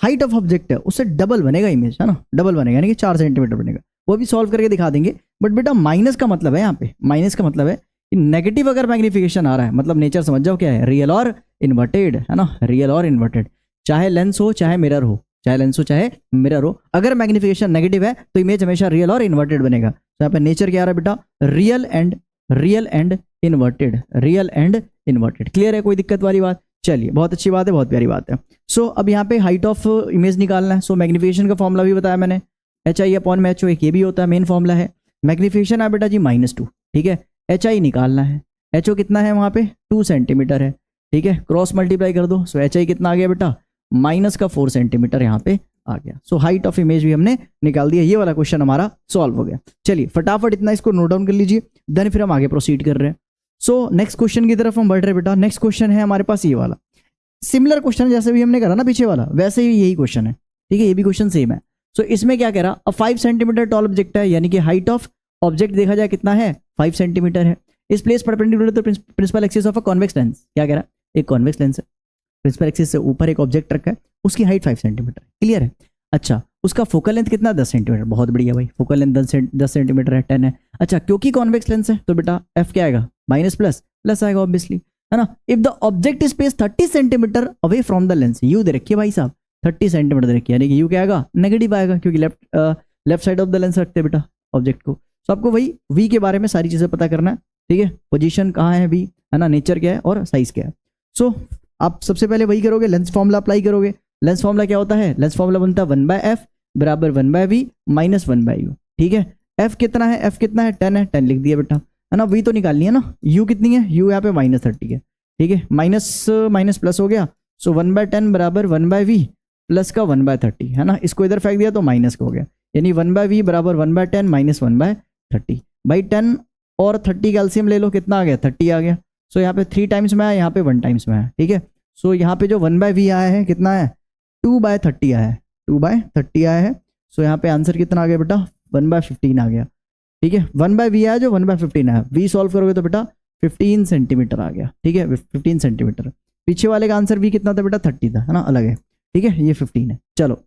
हाइट ऑफ ऑब्जेक्ट है उससे डबल बनेगा इमेज, है ना, डबल बनेगा, यानी कि 4 सेंटीमीटर बनेगा। वो भी सॉल्व करके दिखा देंगे। बट बेटा माइनस का मतलब है यहाँ पे, माइनस का मतलब है कि नेगेटिव अगर मैग्निफिकेशन आ रहा है, मतलब नेचर समझ जाओ क्या है, रियल और इन्वर्टेड, है ना, रियल और इन्वर्टेड, चाहे लेंस हो चाहे मिरर हो, चाहे लेंस हो चाहे मिरर हो, अगर मैग्निफिकेशन नेगेटिव है तो इमेज हमेशा रियल और इन्वर्टेड बनेगा। तो यहाँ पे नेचर क्या आ रहा है बेटा? Real and inverted, real and inverted. Clear है? कोई दिक्कत वाली बात? चलिए, बहुत अच्छी बात है, बहुत प्यारी बात है। सो अब यहाँ पे हाइट ऑफ इमेज निकालना है। सो मैग्निफिकेशन का फॉर्मूला भी बताया मैंने, HI/HO, एक ये भी होता है, मेन फॉर्मूला है। मैग्निफिकेशन है बेटा जी -2, ठीक है। HI निकालना है, HO कितना है वहाँ पे? 2 सेंटीमीटर है, ठीक है, क्रॉस मल्टीप्लाई कर दो। सो HI कितना आ गया बेटा? -4 सेंटीमीटर यहाँ पे आ गया। सो हाइट ऑफ इमेज भी हमने निकाल दिया। ये वाला क्वेश्चन हमारा सॉल्व हो गया। चलिए फटाफट इतना इसको नोट डाउन कर लीजिए, देन फिर हम आगे प्रोसीड कर रहे हैं। सो नेक्स्ट क्वेश्चन की तरफ हम बढ़ रहे बेटा। नेक्स्ट क्वेश्चन है हमारे पास ये वाला, सिमिलर क्वेश्चन जैसे भी हमने करा ना पीछे वाला, वैसे ही यही क्वेश्चन है, ठीक है, ये भी क्वेश्चन सेम है। सो इसमें क्या कह रहा? 5 सेंटीमीटर टॉल ऑब्जेक्ट है, यानी कि हाइट ऑफ ऑब्जेक्ट देखा जाए कितना है? 5 सेंटीमीटर है। Is place perpendicular to principal axis of a convex lens. क्या कह रहा? एक कॉन्वेक्स लेंस है, प्रिंसिपल एक्सिस से ऊपर एक ऑब्जेक्ट रखा है, उसकी हाइट 5 सेंटीमीटर। क्लियर है? अच्छा, उसका फोकल लेंथ कितना? 10 सेंटीमीटर। बहुत बढ़िया भाई, फोकल लेंथ 10 सेंटीमीटर है, 10 है। अच्छा, क्योंकि कॉन्वेक्स लेंस है तो बेटा एफ क्या आएगा? माइनस प्लस आएगा ऑब्वियसली, है ना। If the object is placed 30 centimetre away from the lens, you they रखिए भाई साहब 30 सेंटीमीटर दे रखिए, यानी कि यू क्या आएगा? नेगेटिव आएगा, क्योंकि left side of the lens रखते हैं बेटा ऑब्जेक्ट को। तो आपको वही वी के बारे में सारी चीजें पता करना है, ठीक है, पोजीशन कहाँ है वी, है ना, नेचर क्या है और साइज क्या है। सो आप सबसे पहले वही करोगे, लेंस फॉर्मूला अप्लाई करोगे। लेंस फॉर्मूला क्या होता है? लेंस फॉर्मूला बनता है 1/f बराबर 1/v माइनस 1/u, ठीक है। f कितना है? f कितना है? 10 है, 10 लिख दिया बेटा, है ना। v तो निकालनी है ना, u कितनी है? u यहाँ पे -30 है, ठीक है, माइनस प्लस हो गया। सो 1/10 बराबर 1/v प्लस का 1/30, है ना। इसको इधर फेंक दिया तो माइनस का हो गया, यानी 1/v बराबर 1/10 माइनस 1/30। भाई 10 और 30 का एलसीएम ले लो, कितना आ गया? 30 आ गया। सो यहाँ पे 3 टाइम्स में आया, यहाँ पे 1 टाइम्स में आया, ठीक है। सो यहाँ पे जो 1/v आया है कितना है? 2/30 आया है, 2/30 आया है। सो यहाँ पे आंसर कितना आ गया बेटा? 1/15 आ गया, ठीक है। 1/v आया जो 1/15 आया, v सॉल्व करोगे तो बेटा 15 सेंटीमीटर आ गया, ठीक है, 15 सेंटीमीटर। पीछे वाले का आंसर v कितना था बेटा? 30 था, है ना, अलग है, ठीक है, ये 15 है। चलो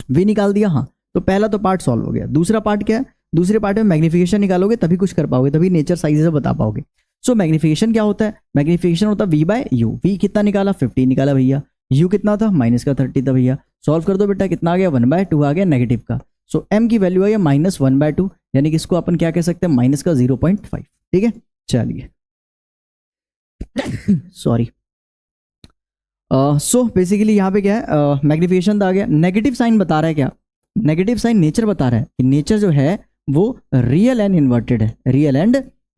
v निकाल दिया, हाँ, तो पहला तो पार्ट सॉल्व हो गया। दूसरा पार्ट क्या है? दूसरे पार्ट में मैग्निफिकेशन निकालोगे तभी कुछ कर पाओगे, तभी नेचर साइज से बता पाओगे। सो मैग्निफिकेशन क्या होता है? मैग्निफिकेशन होता है v/u। v कितना निकाला? 15 निकाला भैया। u कितना था? -30 था भैया। सॉल्व कर दो बेटा, कितना आ गया? 1/2 आ गया नेगेटिव का। सो m की वैल्यू है -1/2, यानी कि इसको अपन क्या कह सकते हैं? माइनस का 0.5, ठीक है। चलिए सॉरी। सो बेसिकली यहाँ पे क्या है? मैग्निफिकेशन आ गया। नेगेटिव साइन बता रहा है क्या? नेगेटिव साइन नेचर बता रहा है कि नेचर जो है वो रियल एंड इन्वर्टेड है, रियल एंड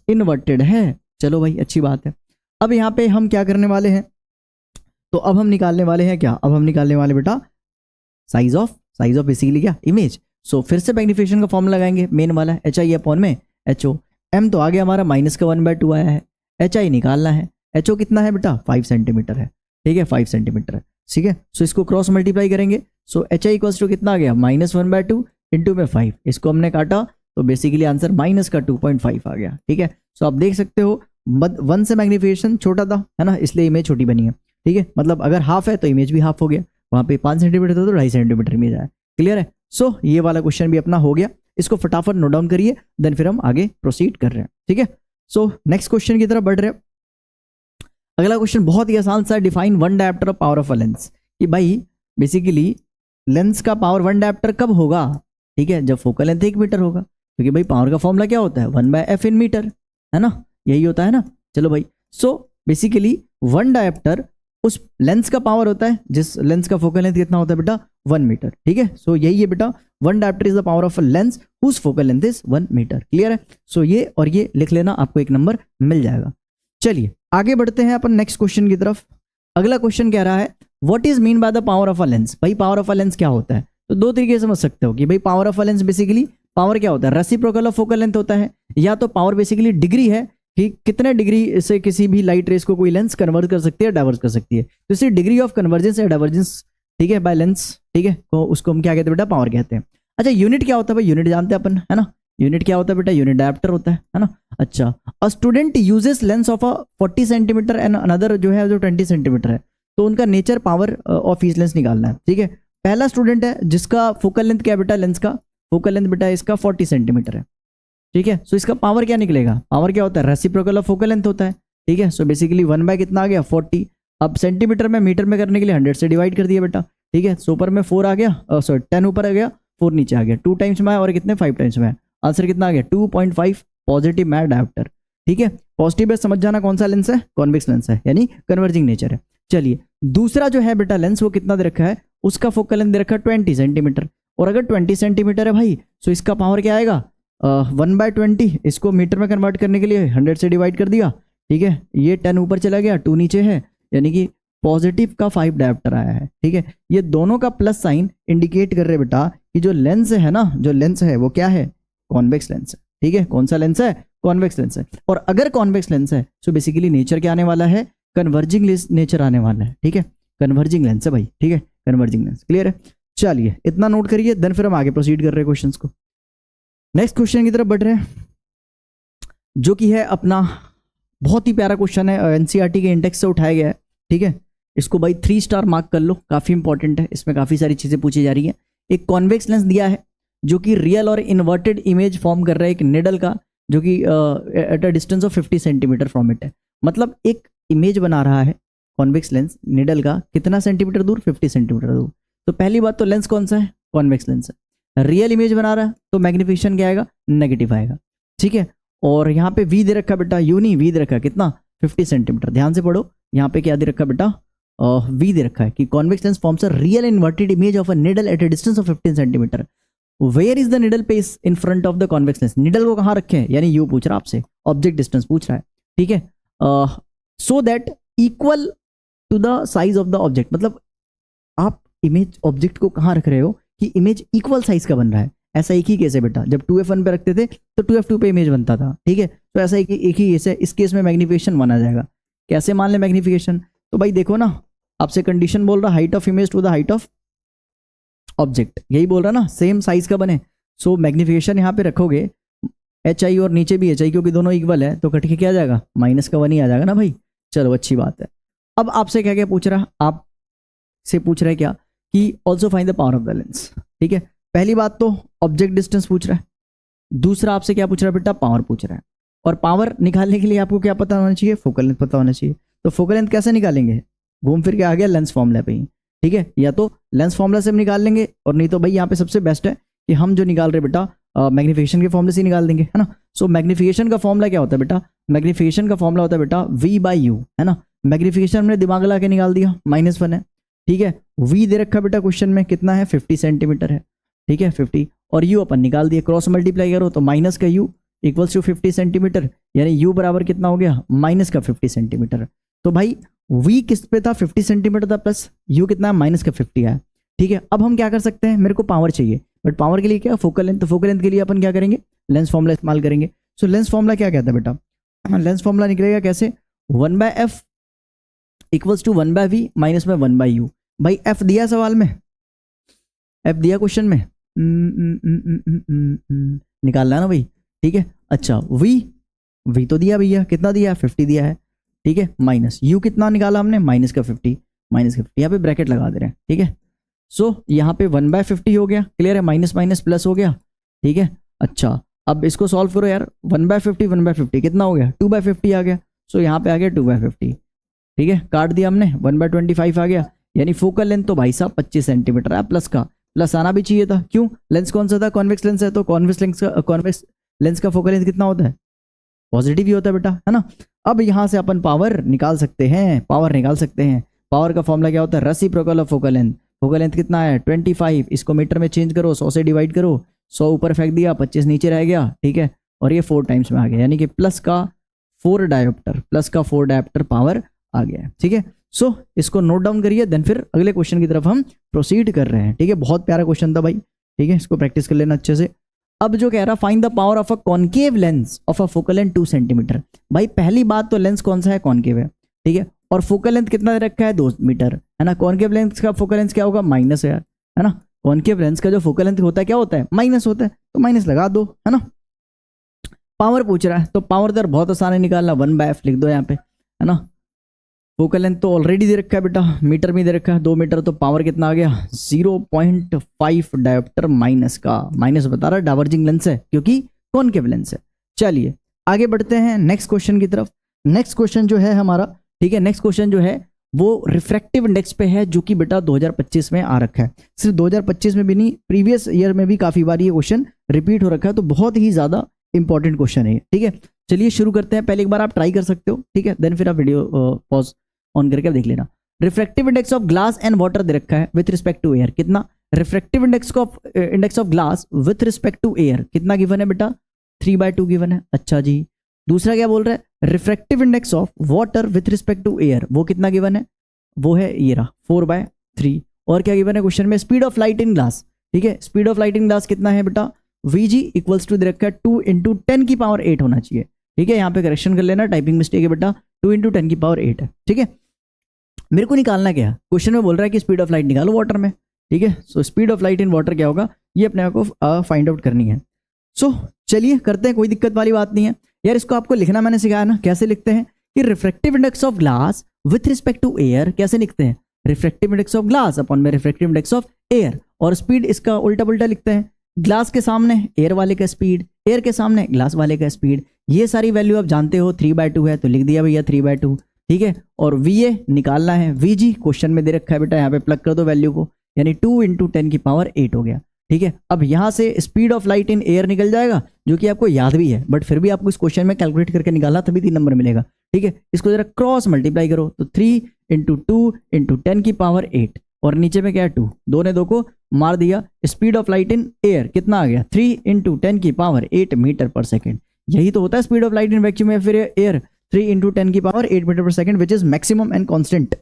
इन्वर्टेड है। चलो भाई, अच्छी बात है। अब यहाँ पे हम क्या करने वाले हैं? तो अब हम निकालने वाले हैं क्या? अब हम निकालने वाले बेटा साइज ऑफ बेसिकली क्या? इमेज। सो फिर से मैग्निफिकेशन का फॉर्मूला लगाएंगे, मेन वाला HI/HO। m तो आ गया हमारा -1/2 आया है, HI निकालना है। HO कितना है बेटा? 5 सेंटीमीटर है, ठीक है, 5 सेंटीमीटर है, ठीक है। सो इसको क्रॉस मल्टीप्लाई करेंगे। सो HI इक्वल्स टू कितना आ गया? -1/2 इंटू में 5, इसको हमने काटा तो बेसिकली आंसर -2.5 आ गया, ठीक है। सो आप देख सकते हो 1 से मैग्निफिकेशन छोटा था, है ना, इसलिए इमेज छोटी बनी है, ठीक है। मतलब अगर हाफ है तो इमेज भी हाफ हो गया, वहाँ पे 5 सेंटीमीटर था तो 2.5 सेंटीमीटर इमेज आया। क्लियर है? सो ये वाला क्वेश्चन भी अपना हो गया। इसको फटाफट नोट डाउन करिए, देन फिर हम आगे प्रोसीड कर रहे हैं, ठीक है। सो नेक्स्ट क्वेश्चन की तरफ बढ़ रहे हैं। अगला क्वेश्चन बहुत ही आसान सा, define 1 dioptre of power of a lens. कि भाई बेसिकली लेंस का पावर 1 डायप्टर कब होगा? ठीक है, जब फोकल लेंथ 1 मीटर होगा, क्योंकि भाई पावर का फॉर्मूला क्या होता है? 1/f इन मीटर, है ना, यही होता है ना। चलो भाई, सो बेसिकली 1 डायप्टर उस लेंस का पावर होता है जिस लेंस का फोकल लेंथ कितना होता है बेटा? 1 मीटर, ठीक है। सो यही है बेटा, 1 dioptre is the power of a lens whose focal length is 1 metre. Clear है? सो ये और ये लिख लेना, आपको एक नंबर मिल जाएगा। चलिए आगे बढ़ते हैं अपन नेक्स्ट क्वेश्चन की तरफ। अगला क्वेश्चन कह रहा है what is mean by the power of a lens. भाई पावर ऑफ अ लेंस क्या होता है? तो दो तरीके से समझ सकते हो कि भाई power of a lens basically power क्या होता है? रेसिप्रोकल ऑफ फोकल लेंथ होता है, या तो पावर बेसिकली डिग्री है कि कितने डिग्री से किसी भी लाइट रेस को कोई लेंस कन्वर्ट कर सकती है, डाइवर्स कर सकती है। तो इसी डिग्री ऑफ कन्वर्जेंस या डाइवर्जेंस ठीक है, बाय लेंस, ठीक है, तो उसको हम क्या कहते हैं बेटा, पावर कहते हैं। अच्छा यूनिट क्या होता है भाई, यूनिट जानते हैं अपन, है ना, यूनिट क्या होता है बेटा, यूनिट डायप्टर होता है ना। अच्छा, a student uses lens of a 40 centimetre and another जो है जो 20 सेंटीमीटर है, तो उनका nature power of each lens निकालना है, ठीक है। पहला स्टूडेंट है जिसका फोकल लेंथ क्या है बेटा, लेंस का फोकल लेंथ बेटा इसका 40 सेंटीमीटर है, ठीक है। सो इसका पावर क्या निकलेगा, पावर क्या होता है, रेसिप्रोकल ऑफ फोकल लेंथ होता है, ठीक है। सो बेसिकली 1 बाय कितना आ गया 40, अब सेंटीमीटर में मीटर में करने के लिए 100 से डिवाइड कर दिया बेटा, ठीक है। सो ऊपर में 4 आ गया, सॉरी 10 ऊपर आ गया, 4 नीचे आ गया, 2 टाइम्स में और कितने 5 टाइम्स में, आंसर कितना आ गया 2.5 पॉजिटिव मैट डायोप्टर, ठीक है। पॉजिटिव है समझ जाना कौन सा लेंस है, कॉन्वेक्स लेंस है, यानी कन्वर्जिंग नेचर है। चलिए दूसरा जो है बेटा लेंस वो कितना दे रखा है, उसका फोकल लेंथ दे रखा है 20 सेंटीमीटर, और अगर 20 सेंटीमीटर है भाई तो इसका पावर क्या आएगा 1/20, इसको मीटर में कन्वर्ट करने के लिए 100 से डिवाइड कर दिया, ठीक है। ये 10 ऊपर चला गया, 2 नीचे है, यानी कि पॉजिटिव का 5 डायोप्टर आया है, ठीक है। ये दोनों का प्लस साइन इंडिकेट कर रहे बेटा कि जो लेंस है ना, जो लेंस है वो क्या है, कॉन्वेक्स लेंस है, ठीक है। कौन सा लेंस है, कॉन्वेक्स लेंस है। और अगर कॉन्वेक्स लेंस है तो बेसिकली नेचर क्या आने वाला है, कन्वर्जिंग नेचर आने वाला है, ठीक है। कन्वर्जिंग लेंस है भाई, ठीक है, कन्वर्जिंग लेंस, क्लियर है। चलिए इतना नोट करिए, देन फिर हम आगे प्रोसीड कर रहे हैं क्वेश्चंस को। नेक्स्ट क्वेश्चन की तरफ बढ़ रहे हैं, जो कि है अपना बहुत ही प्यारा क्वेश्चन है, एनसीईआरटी के इंडेक्स से उठाया गया है, ठीक है। इसको भाई 3 स्टार मार्क कर लो, काफी इंपॉर्टेंट है, इसमें काफी सारी चीजें पूछी जा रही है। एक कॉन्वेक्स लेंस दिया है जो कि रियल और इन्वर्टेड इमेज फॉर्म कर रहा है एक निडल का, जो कि eight a distance of 50 centimetre from it है, मतलब एक इमेज बना रहा है कॉन्वेक्स लेंस निडल का, कितना सेंटीमीटर दूर, 50 सेंटीमीटर दूर। तो पहली बात तो लेंस कौन सा है, कॉन्वेक्स लेंस है। रियल इमेज बना रहा है तो मैग्निफिकेशन क्या आएगा, नेगेटिव आएगा, ठीक है। और यहाँ पे वी दे रखा बेटा, यू नहीं वी दे रखा कितना 50 सेंटीमीटर, ध्यान से पढ़ो, यहाँ पे क्या दे रखा बेटा वी दे रखा है कि convex lens forms a real inverted image of a needle at a distance of 15 centimetre. Where is the needle place in front of the convex lens, needle को कहाँ रखे हैं, यानी यू पूछ रहा आपसे, ऑब्जेक्ट डिस्टेंस पूछ रहा है, ठीक है। So that equal to the size of the object, मतलब आप इमेज ऑब्जेक्ट को कहाँ रख रहे हो कि इमेज इक्वल साइज का बन रहा है। ऐसा एक ही केस है बेटा, जब 2f1 पे रखते थे तो 2f2 पे इमेज बनता था, ठीक है। तो ऐसा एक ही केस है, इस केस में मैग्निफिकेशन माना जाएगा। कैसे मान ले मैग्निफिकेशन, तो भाई देखो ना, आपसे कंडीशन बोल रहा height of image to the height of object, यही बोल रहा ना, सेम साइज का बने। सो मैग्निफिकेशन यहाँ पे रखोगे HI और नीचे भी HI, क्योंकि दोनों इक्वल है, तो कट के क्या आ जाएगा -1 ही आ जाएगा ना भाई। चलो अच्छी बात है। अब आपसे क्या क्या पूछ रहा, आप से पूछ रहा है क्या कि also find the power of the lens, ठीक है। पहली बात तो ऑब्जेक्ट डिस्टेंस पूछ रहा है, दूसरा आपसे क्या पूछ रहा है बेटा, पावर पूछ रहा है। और पावर निकालने के लिए आपको क्या पता होना चाहिए, फोकल लेंथ पता होना चाहिए। तो फोकल लेंथ कैसे निकालेंगे, घूम फिर के आ गया लेंस फॉर्मूला पे ही, ठीक है। या तो लेंस फॉर्मूला से हम निकाल लेंगे, और नहीं तो भाई यहाँ पे सबसे बेस्ट है कि हम जो निकाल रहे बेटा मैग्निफिकेशन के फॉर्मूले से निकाल देंगे, है ना। सो मैग्निफिकेशन का फॉर्मूला क्या होता है बेटा, मैग्निफिकेशन का फॉर्मूला होता है बेटा V/U, है ना। मैग्निफिकेशन हमने दिमाग लगा के निकाल दिया, -1 है, ठीक है। V दे रखा बेटा क्वेश्चन में कितना है 50 सेंटीमीटर है, ठीक है 50, और U अपन निकाल दिए, क्रॉस मल्टीप्लाई करो तो माइनस का U इक्वल्स टू 50 सेंटीमीटर, यानी U बराबर कितना हो गया -50 सेंटीमीटर। तो भाई V किस पे था 50 सेंटीमीटर था, प्लस U कितना है -50 है, ठीक है। अब हम क्या कर सकते हैं, मेरे को पावर चाहिए, बट पावर के लिए क्या, फोकल लेंथ, तो फोकल लेंथ के लिए अपन क्या करेंगे, लेंस फॉर्मूला इस्तेमाल करेंगे। सो लेंस फॉर्मूला क्या कहता है बेटा, लेंस फॉर्मूला निकलेगा कैसे, 1/f equals to 1/v minus में 1/u। भाई f दिया सवाल में, f दिया क्वेश्चन में, निकालना है ना भाई, ठीक है। अच्छा v तो दिया भैया, कितना दिया 50 दिया है, ठीक है, माइनस u कितना निकाला हमने -50 यहाँ पे ब्रैकेट लगा दे रहे हैं, ठीक है। सो यहाँ पे 1/50 हो गया, क्लियर है, माइनस माइनस प्लस हो गया, ठीक है। अच्छा अब इसको सॉल्व करो यार, 1/50 कितना हो गया 2/50 आ गया। सो यहाँ पे आ गया 2/50, ठीक है, काट दिया हमने, 1/25 आ गया, यानी फोकल लेंथ तो भाई साहब 25 सेंटीमीटर है, प्लस का प्लस आना भी चाहिए था, क्यों, लेंस कौन सा था, कॉन्वेक्स लेंस है, तो कॉन्वेक्स लेंस का फोकल लेंथ कितना होता है, पॉजिटिव ही होता है बेटा, है ना। अब यहाँ से अपन पावर निकाल सकते हैं, पावर का फॉर्मूला क्या होता है, reciprocal of focal length. Focal length कितना है 25, इसको मीटर में चेंज करो, 100 से डिवाइड करो, 100 ऊपर फेंक दिया, 25 नीचे रह गया, ठीक है। और ये 4 टाइम्स में आ गया, यानी कि प्लस का 4 डायोप्टर पावर आ गया है, ठीक है। सो इसको नोट डाउन करिए, देन फिर अगले क्वेश्चन की तरफ हम प्रोसीड कर रहे हैं, ठीक है। बहुत प्यारा क्वेश्चन था भाई, ठीक है, इसको प्रैक्टिस कर लेना अच्छे से। अब जो कह रहा find the power of a concave lens of a focal length 2 centimetre. भाई पहली बात तो लेंस कौन सा है, कॉनकेव है, ठीक है। और फोकल लेंथ कितना दे रखा है 2 मीटर, है ना। कॉनकेव लेंस का फोकल लेंथ क्या होगा माइनस है यार, है ना। कॉनकेव लेंस का जो फोकल लेंथ होता है क्या होता है माइनस होता है, तो माइनस लगा दो, है ना। पावर पूछ रहा है तो पावर दर बहुत आसान है निकालना, 1/f लिख दो यहाँ पे, है ना। फोकल लेंथ तो ऑलरेडी दे रखा है बेटा, मीटर में दे रखा है 2 मीटर, तो पावर कितना आ गया 0.5 डायोप्टर माइनस का, माइनस बता रहा है डाइवर्जिंग लेंस है क्योंकि कॉनकेव लेंस है। चलिए आगे बढ़ते हैं नेक्स्ट क्वेश्चन की तरफ। नेक्स्ट क्वेश्चन जो है हमारा, ठीक है, नेक्स्ट क्वेश्चन जो है वो रिफ्रैक्टिव इंडेक्स पे है, जो कि बेटा 2025 में आ रखा है। सिर्फ 2025 में भी नहीं, प्रीवियस ईयर में भी काफी बार ये क्वेश्चन रिपीट हो रखा है, तो बहुत ही ज्यादा इंपॉर्टेंट क्वेश्चन है, ठीक है। चलिए शुरू करते हैं, पहले एक बार आप ट्राई कर सकते हो, ठीक है, देन फिर आप वीडियो पॉज ऑन करके देख लेना। Refractive index of glass and water दे रखा है विथ रिस्पेक्ट टू एयर, कितना। Refractive index of glass with respect to air कितना गिवन है बेटा 3/2 गिवन है। अच्छा जी, दूसरा क्या बोल रहा है refractive index of water with respect to air, वो कितना गिवन है, वो है ये रहा 4/3। और क्या गिवन है क्वेश्चन में speed of light in glass, ठीक है, speed of light in glass कितना है बेटा Vg इक्वल्स टू दे रखा है 2 × 10⁸ होना चाहिए, ठीक है। यहाँ पे करेक्शन कर लेना, टाइपिंग मिस्टेक है बेटा, 2 × 10⁸ है, ठीक है। मेरे को निकालना क्या, क्वेश्चन में बोल रहा है कि स्पीड ऑफ लाइट निकालो वाटर में, ठीक है। So speed of light in water क्या होगा, ये अपने आप को फाइंड आउट करनी है। सो चलिए करते हैं, कोई दिक्कत वाली बात नहीं है यार। इसको आपको लिखना मैंने सिखाया ना, कैसे लिखते हैं कि refractive index of glass with respect to air कैसे लिखते हैं, refractive index of glass upon में रिफ्रैक्टिव इंडेक्स ऑफ एयर, और स्पीड इसका उल्टा पुल्टा लिखते हैं, ग्लास के सामने एयर वाले का स्पीड, एयर के सामने ग्लास वाले का स्पीड। ये सारी वैल्यू आप जानते हो, 3/2 है तो लिख दिया भैया 3/2, ठीक है। और VA निकालना है, VG क्वेश्चन में दे रखा है बेटा, यहाँ पे प्लग कर दो वैल्यू को, यानी 2 × 10⁸ हो गया, ठीक है। अब यहाँ से speed of light in air निकल जाएगा, जो कि आपको याद भी है, बट फिर भी आपको इस क्वेश्चन में कैलकुलेट करके निकालना, तभी 3 नंबर मिलेगा, ठीक है। इसको जरा क्रॉस मल्टीप्लाई करो, तो 3 × 2 × 10⁸, और नीचे में क्या है 2, 2 ने 2 को मार दिया। Speed of light in air कितना आ गया 3 × 10⁸ मीटर पर सेकेंड। यही तो होता है speed of light in vacuum या फिर एयर, 3 × 10⁸ मीटर पर second, which is maximum and constant,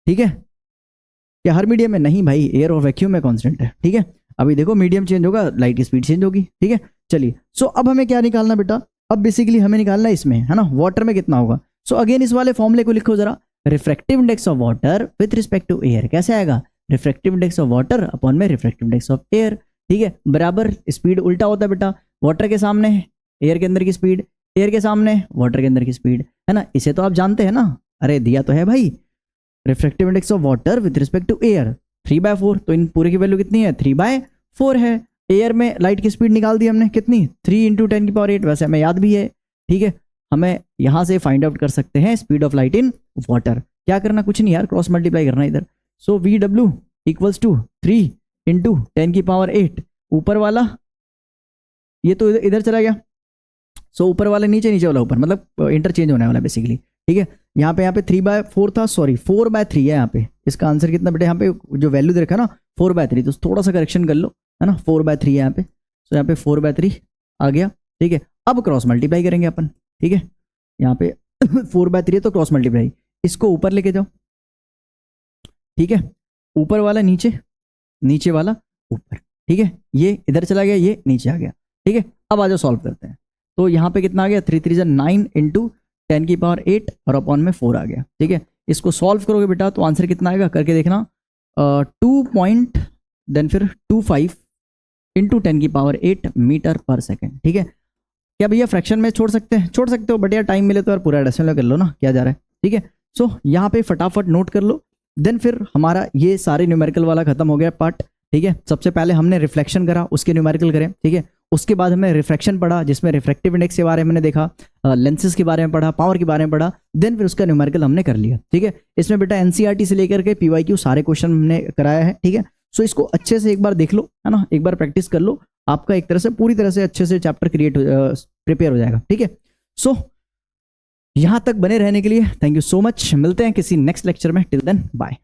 ठीक है। क्या हर मीडियम में नहीं भाई, एयर और वैक्यूम में कांस्टेंट है, ठीक है। अभी देखो मीडियम चेंज होगा, लाइट की स्पीड चेंज होगी, ठीक है। चलिए सो अब हमें क्या निकालना बेटा, अब बेसिकली हमें निकालना है इसमें, है ना, वाटर में कितना होगा। सो अगेन इस वाले फॉर्मूले को लिखो जरा, refractive index of water with respect to air कैसे आएगा, refractive index of water upon में रिफ्रैक्टिव इंडेक्स ऑफ एयर, ठीक है। बराबर स्पीड उल्टा होता है बेटा, वाटर के सामने एयर के अंदर की स्पीड, एयर के सामने वाटर के अंदर की स्पीड, है ना। इसे तो आप जानते हैं ना, अरे दिया तो है भाई, refractive index of water with respect to air 3/4, तो इन पूरे की वैल्यू कितनी है 3/4 है। एयर में लाइट की स्पीड निकाल दी हमने कितनी 3 × 10⁸, वैसे हमें याद भी है, ठीक है। हमें यहाँ से फाइंड आउट कर सकते हैं speed of light in water. क्या करना, कुछ नहीं यार, क्रॉस मल्टीप्लाई करना इधर। सो VW इक्वल्स टू 3 × 10⁸, ऊपर वाला ये तो इधर चला गया, सो ऊपर वाला नीचे, नीचे वाला ऊपर, मतलब इंटरचेंज होने वाला बेसिकली, ठीक है। यहाँ पे 3/4 था, सॉरी 4/3 है यहाँ पे। इसका आंसर कितना बेटे, यहाँ पे जो वैल्यू दे रखा है ना 4/3, तो थोड़ा सा करेक्शन कर लो, है ना, 4/3 है यहाँ पे। सो यहाँ पे 4/3 आ गया, ठीक है। अब क्रॉस मल्टीप्लाई करेंगे अपन, ठीक है। यहाँ पे 4/3 है तो क्रॉस मल्टीप्लाई, इसको ऊपर लेके जाओ, ठीक है। ऊपर वाला नीचे, नीचे वाला ऊपर, ठीक है। ये इधर चला गया, ये नीचे आ गया, ठीक है। अब आ जाओ सॉल्व करते हैं। तो यहाँ पे कितना आ गया 3 × 3 = 9 × 10⁸ और अपॉन में 4 आ गया, ठीक है। इसको सॉल्व करोगे बेटा तो आंसर कितना आएगा करके देखना, 2.25 × 10⁸ मीटर पर सेकेंड, ठीक है। क्या भैया फ्रैक्शन में छोड़ सकते हैं, छोड़ सकते हो, बट यार टाइम मिले तो यार पूरा डेसिमल कर लो ना, क्या जा रहा है, ठीक है। सो यहाँ पे फटाफट नोट कर लो, देन फिर हमारा ये सारे न्यूमेरिकल वाला खत्म हो गया पार्ट, ठीक है। सबसे पहले हमने रिफ्लेक्शन करा, उसके न्यूमेरिकल करें, ठीक है। उसके बाद हमने रिफ्रैक्शन पढ़ा, जिसमें रिफ्रैक्टिव इंडेक्स के बारे में हमने देखा, लेंसेज के बारे में पढ़ा, पावर के बारे में पढ़ा, देन फिर उसका न्यूमेरिकल हमने कर लिया, ठीक है। इसमें बेटा NCERT से लेकर के PYQ सारे क्वेश्चन हमने कराया है, ठीक है। सो इसको अच्छे से एक बार देख लो, है ना, एक बार प्रैक्टिस कर लो, आपका एक तरह से पूरी तरह से अच्छे से चैप्टर प्रिपेयर हो जाएगा, ठीक है। सो यहाँ तक बने रहने के लिए थैंक यू सो मच, मिलते हैं किसी नेक्स्ट लेक्चर में, टिल देन बाय।